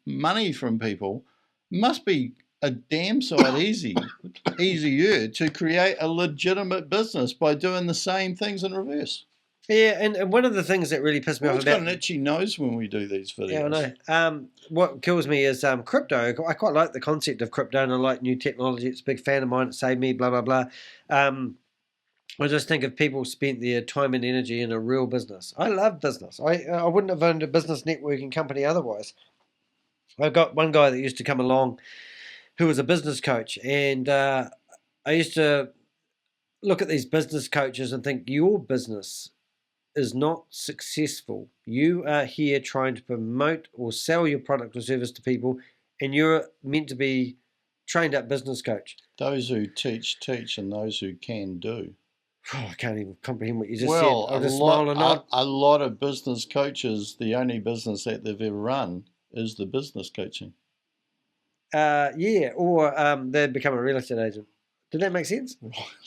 money from people, must be a damn sight easier to create a legitimate business by doing the same things in reverse. Yeah, and one of the things that really pissed me off about... got an itchy nose when we do these videos. Yeah, I know. What kills me is crypto. I quite like the concept of crypto and I like new technology. It's a big fan of mine. It saved me, blah, blah, blah. I just think if people spent their time and energy in a real business. I love business. I wouldn't have owned a business networking company otherwise. I've got one guy that used to come along who was a business coach, and I used to look at these business coaches and think, your business is not successful. You are here trying to promote or sell your product or service to people, and you're meant to be trained up business coach. Those who teach, and those who can do. Oh, I can't even comprehend what you just said. I'll just smile and nod. A lot of business coaches, the only business that they've ever run is the business coaching. Yeah, or they become a real estate agent. Did that make sense?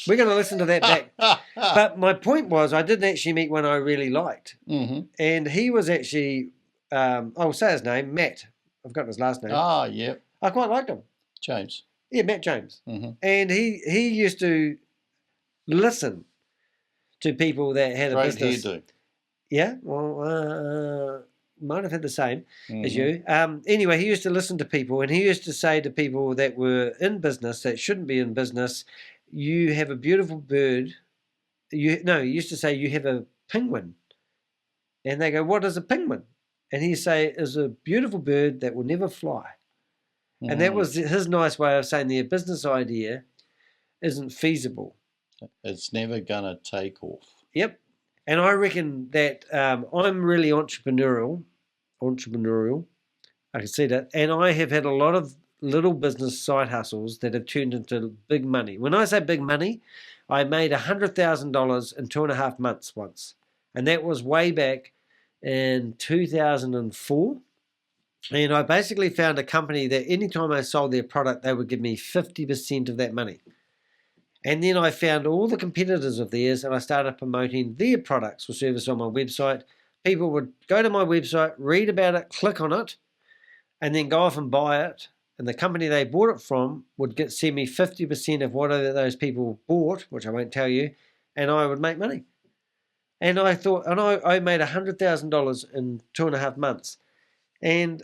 We're going to listen to that back. But my point was, I didn't actually meet one I really liked. Mm-hmm. And he was actually, I'll say his name, Matt. I've got his last name. Ah, yeah. I quite liked him. James. Yeah, Matt James. Mm-hmm. And he used to listen to people that had a business. Hairdo. Yeah, well, might have had the same as you. Anyway, he used to listen to people, and he used to say to people that were in business that shouldn't be in business, you have a beautiful bird. He used to say, you have a penguin. And they go, what is a penguin? And he'd say, is a beautiful bird that will never fly. Mm. And that was his nice way of saying their business idea isn't feasible. It's never going to take off. Yep. And I reckon that I'm really entrepreneurial. I can see that. And I have had a lot of little business side hustles that have turned into big money. When I say big money, I made $100,000 in 2.5 months once. And that was way back in 2004. And I basically found a company that anytime I sold their product, they would give me 50% of that money. And then I found all the competitors of theirs and I started promoting their products or service on my website. People would go to my website, read about it, click on it, and then go off and buy it. And the company they bought it from would send me 50% of whatever those people bought, which I won't tell you, and I would make money. And I thought, I made $100,000 in 2.5 months. And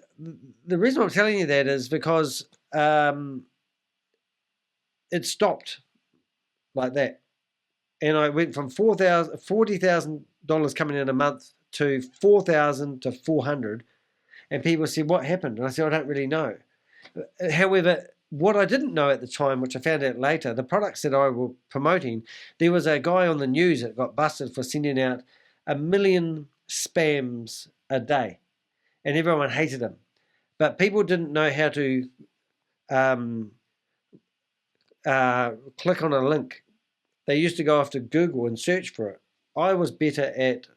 the reason I'm telling you that is because it stopped like that. And I went from $40,000 coming in a month to $4,000 to $400. And people said, what happened? And I said, I don't really know. However, what I didn't know at the time, which I found out later, the products that I was promoting, there was a guy on the news that got busted for sending out 1 million spams a day. And everyone hated him. But people didn't know how to click on a link. They used to go after Google and search for it. I was better at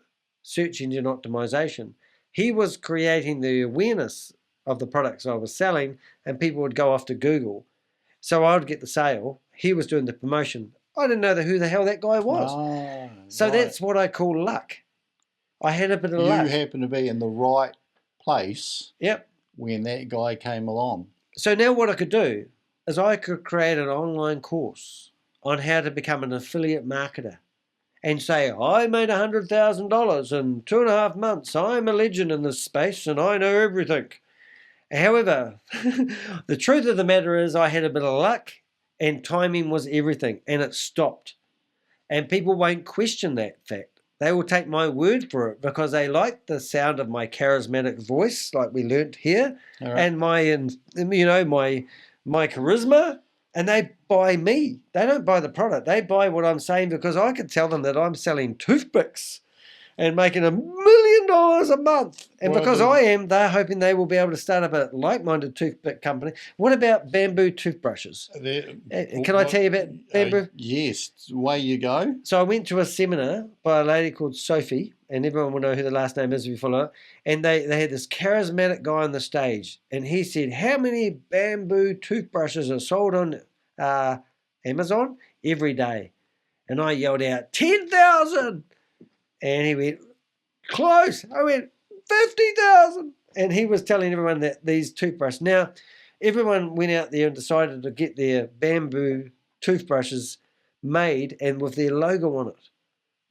search engine optimization. He was creating the awareness of the products I was selling, and people would go after Google. So I would get the sale. He was doing the promotion. I didn't know who the hell that guy was. Oh, So right. that's what I call luck. I had a bit of You luck. happen to be in the right place Yep. when that guy came along. So now what I could do is I could create an online course on how to become an affiliate marketer and say, I made $100,000 in 2.5 months. I'm a legend in this space and I know everything. However, the truth of the matter is I had a bit of luck and timing was everything, and it stopped. And people won't question that fact. They will take my word for it because they like the sound of my charismatic voice, like we learnt here, All right. and my charisma, and they buy me. They don't buy the product. They buy what I'm saying because I can tell them that I'm selling toothpicks and making $1 million a month. And Well, because I am, they're hoping they will be able to start up a like-minded toothpick company. What about bamboo toothbrushes? Can I tell you about bamboo? Yes, away you go. So I went to a seminar by a lady called Sophie, and everyone will know who the last name is if you follow it. And they had this charismatic guy on the stage, and he said, how many bamboo toothbrushes are sold on Amazon every day? And I yelled out, 10,000! And he went, close. I went, 50,000. And he was telling everyone that these toothbrushes. Now, everyone went out there and decided to get their bamboo toothbrushes made and with their logo on it.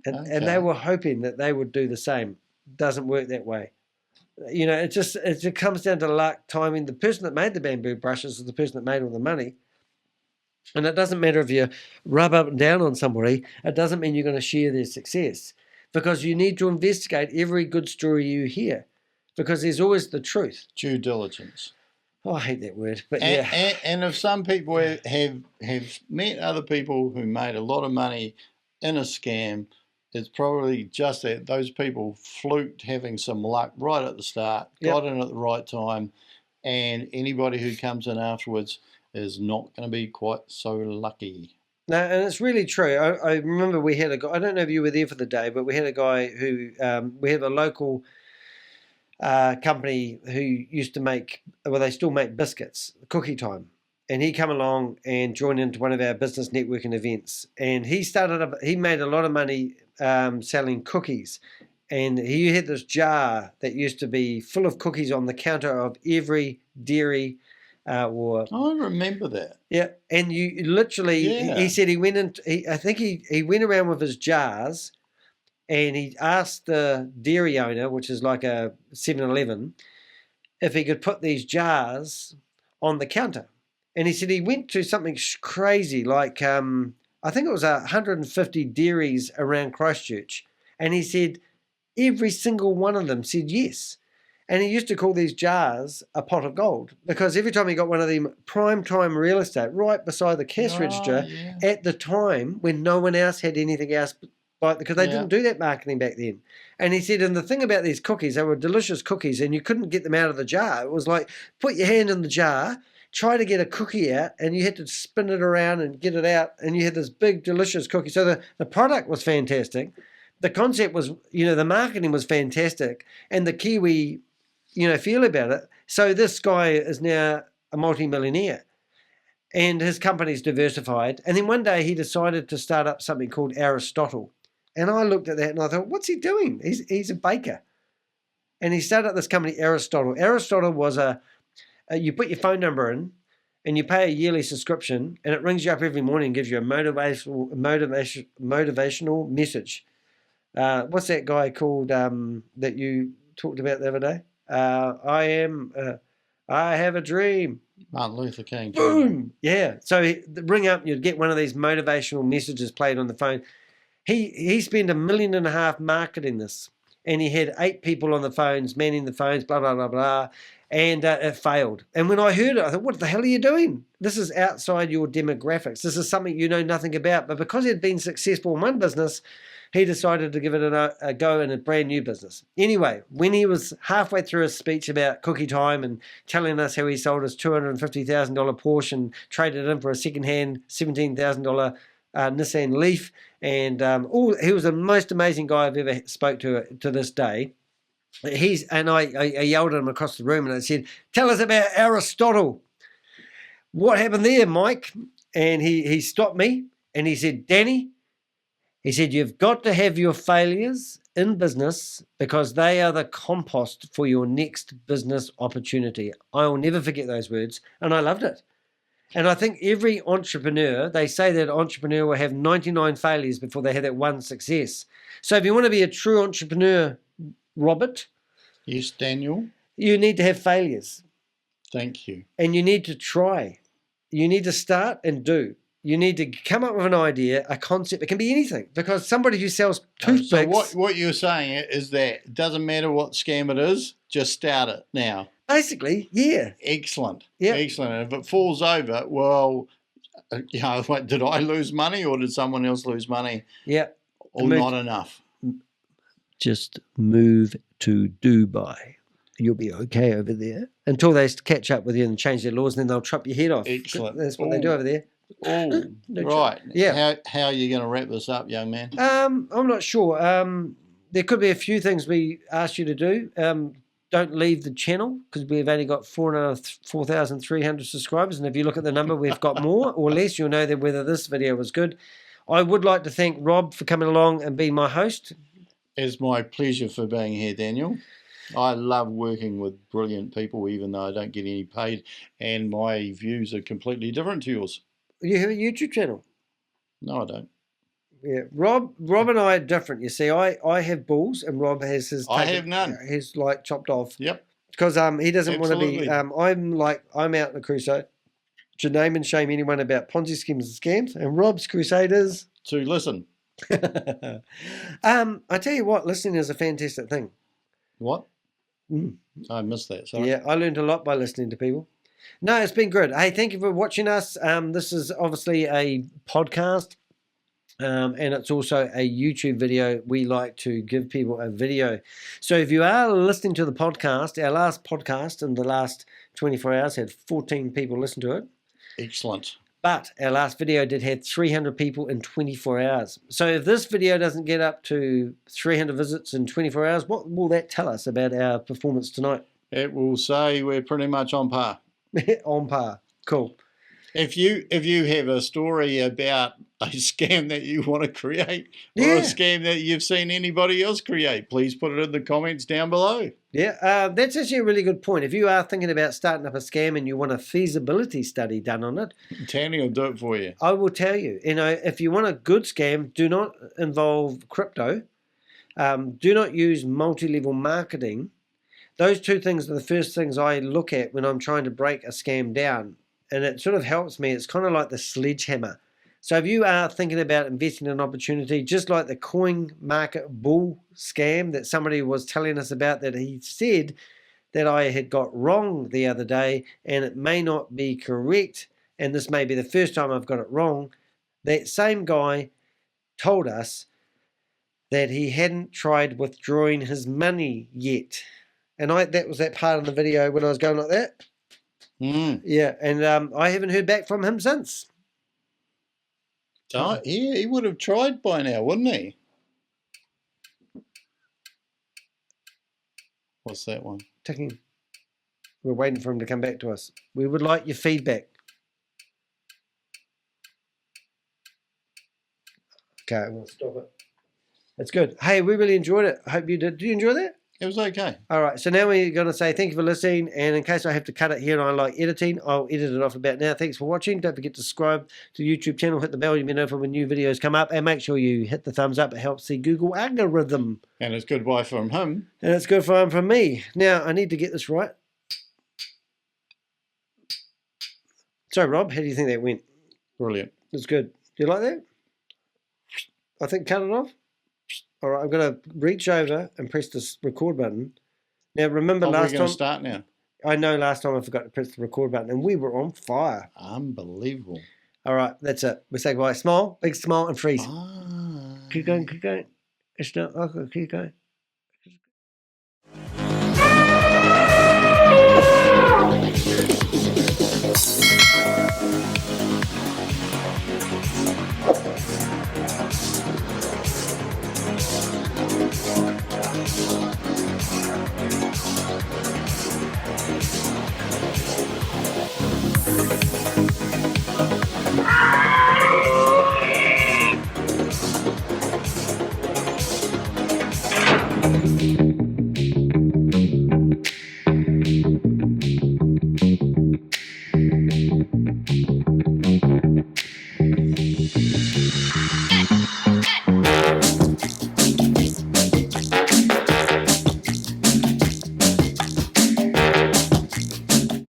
And they were hoping that they would do the same. Doesn't work that way. You know, it comes down to luck, timing. The person that made the bamboo brushes is the person that made all the money. And it doesn't matter if you rub up and down on somebody. It doesn't mean you're going to share their success. Because you need to investigate every good story you hear, because there's always the truth. Due diligence. Oh, I hate that word, but And if some people have met other people who made a lot of money in a scam, it's probably just that those people fluked having some luck right at the start, got in at the right time, and anybody who comes in afterwards is not going to be quite so lucky. No, and it's really true. I remember we had a guy, I don't know if you were there for the day, but we had a guy who, we have a local company who used to make, well, they still make biscuits, Cookie Time. And he come along and joined into one of our business networking events. And he made a lot of money selling cookies. And he had this jar that used to be full of cookies on the counter of every dairy I remember that. Yeah, and you literally, he said he went I think he went around with his jars and he asked the dairy owner, which is like a 7-Eleven, if he could put these jars on the counter. And he said he went to something crazy like, I think it was 150 dairies around Christchurch. And he said every single one of them said yes. And he used to call these jars a pot of gold because every time he got one of them prime time real estate right beside the cash register at the time when no one else had anything else, because they didn't do that marketing back then. And he said, and the thing about these cookies, they were delicious cookies and you couldn't get them out of the jar. It was like, put your hand in the jar, try to get a cookie out, and you had to spin it around and get it out, and you had this big, delicious cookie. So the product was fantastic. The concept was, the marketing was fantastic. And the Kiwi feel about it. So this guy is now a multi-millionaire and his company's diversified. And then one day he decided to start up something called Aristotle. And I looked at that and I thought, what's he doing? He's a baker. And he started up this company, Aristotle. Aristotle was you put your phone number in and you pay a yearly subscription and it rings you up every morning and gives you a motivational message. What's that guy called that you talked about the other day? I have a dream. Martin Luther King. Boom. Yeah. So ring up, you'd get one of these motivational messages played on the phone. He spent $1.5 million marketing this, and he had 8 people on the phones, manning the phones, blah, blah, blah, blah, and it failed. And when I heard it, I thought, what the hell are you doing? This is outside your demographics. This is something you know nothing about. But because he'd been successful in one business, he decided to give it a go in a brand new business. Anyway, when he was halfway through his speech about Cookie Time and telling us how he sold his $250,000 Porsche and traded it in for a second-hand $17,000 Nissan Leaf, and he was the most amazing guy I've ever spoke to this day. I yelled at him across the room and I said, tell us about Aristotle. what happened there, Mike? And he stopped me and he said, Danny, he said, you've got to have your failures in business because they are the compost for your next business opportunity. I will never forget those words. And I loved it. And I think every entrepreneur, they say that an entrepreneur will have 99 failures before they have that one success. So if you want to be a true entrepreneur, Robert. Yes, Daniel. You need to have failures. Thank you. And you need to try. You need to start and do. You need to come up with an idea, a concept. It can be anything because somebody who sells toothpicks. So what you're saying is that it doesn't matter what scam it is, just start it now. Basically, yeah. Excellent. Yeah. Excellent. And if it falls over, well, you know, did I lose money or did someone else lose money? Yeah. Or not enough? Just move to Dubai. You'll be okay over there until they catch up with you and change their laws, and then they'll chop your head off. Excellent. That's what they do over there. Oh, No right. Yeah. How are you going to wrap this up, young man? I'm not sure. There could be a few things we asked you to do. Don't leave the channel because we've only got 4,300 subscribers, and if you look at the number, we've got more or less. You'll know that whether this video was good. I would like to thank Rob for coming along and being my host. It's my pleasure for being here, Daniel. I love working with brilliant people, even though I don't get any paid, and my views are completely different to yours. You have a YouTube channel? No, I don't. Yeah, Rob and I are different. You see, I have balls, and Rob has his. I have none. He's like chopped off. Yep. Because he doesn't want to be. I'm out in a crusade to name and shame anyone about Ponzi schemes and scams, and Rob's crusade is to listen. I tell you what, listening is a fantastic thing. What? I missed that. Sorry. Yeah, I learned a lot by listening to people. No, it's been good. Hey, thank you for watching us. This is obviously a podcast, and it's also a YouTube video. We like to give people a video. So if you are listening to the podcast, our last podcast in the last 24 hours had 14 people listen to it. Excellent. But our last video did have 300 people in 24 hours. So if this video doesn't get up to 300 visits in 24 hours, what will that tell us about our performance tonight? It will say we're pretty much on par. On par. Cool. If you have a story about a scam that you want to create or a scam that you've seen anybody else create, please put it in the comments down below. Yeah, that's actually a really good point. If you are thinking about starting up a scam and you want a feasibility study done on it, Tanny will do it for you. I will tell you, if you want a good scam, do not involve crypto. Do not use multi-level marketing. Those two things are the first things I look at when I'm trying to break a scam down. And it sort of helps me. It's kind of like the sledgehammer. So if you are thinking about investing in an opportunity, just like the coin market bull scam that somebody was telling us about, that he said that I had got wrong the other day, and it may not be correct, and this may be the first time I've got it wrong, that same guy told us that he hadn't tried withdrawing his money yet. And that was that part of the video when I was going like that. Yeah, and I haven't heard back from him since. Oh, yeah, he would have tried by now, wouldn't he? What's that one? Ticking. We're waiting for him to come back to us. We would like your feedback. Okay, we'll stop it. That's good. Hey, we really enjoyed it. I hope you did. Did you enjoy that? It was okay. All right, so now we're going to say thank you for listening, and in case I have to cut it here and I like editing, I'll edit it off about now. Thanks for watching. Don't forget to subscribe to the YouTube channel, hit the bell, you'll be notified when new videos come up, and make sure you hit the thumbs up. It helps the Google algorithm. And it's goodbye from him. And it's good for him from me. Now, I need to get this right. So, Rob, how do you think that went? Brilliant. It's good. Do you like that? I think cut it off. All right, I'm going to reach over and press this record button. Now, remember last time... We're going to start now. I know last time I forgot to press the record button, and we were on fire. Unbelievable. All right, that's it. We say goodbye. Smile, big smile, and freeze. Keep going, keep going. It's not... Okay, keep going.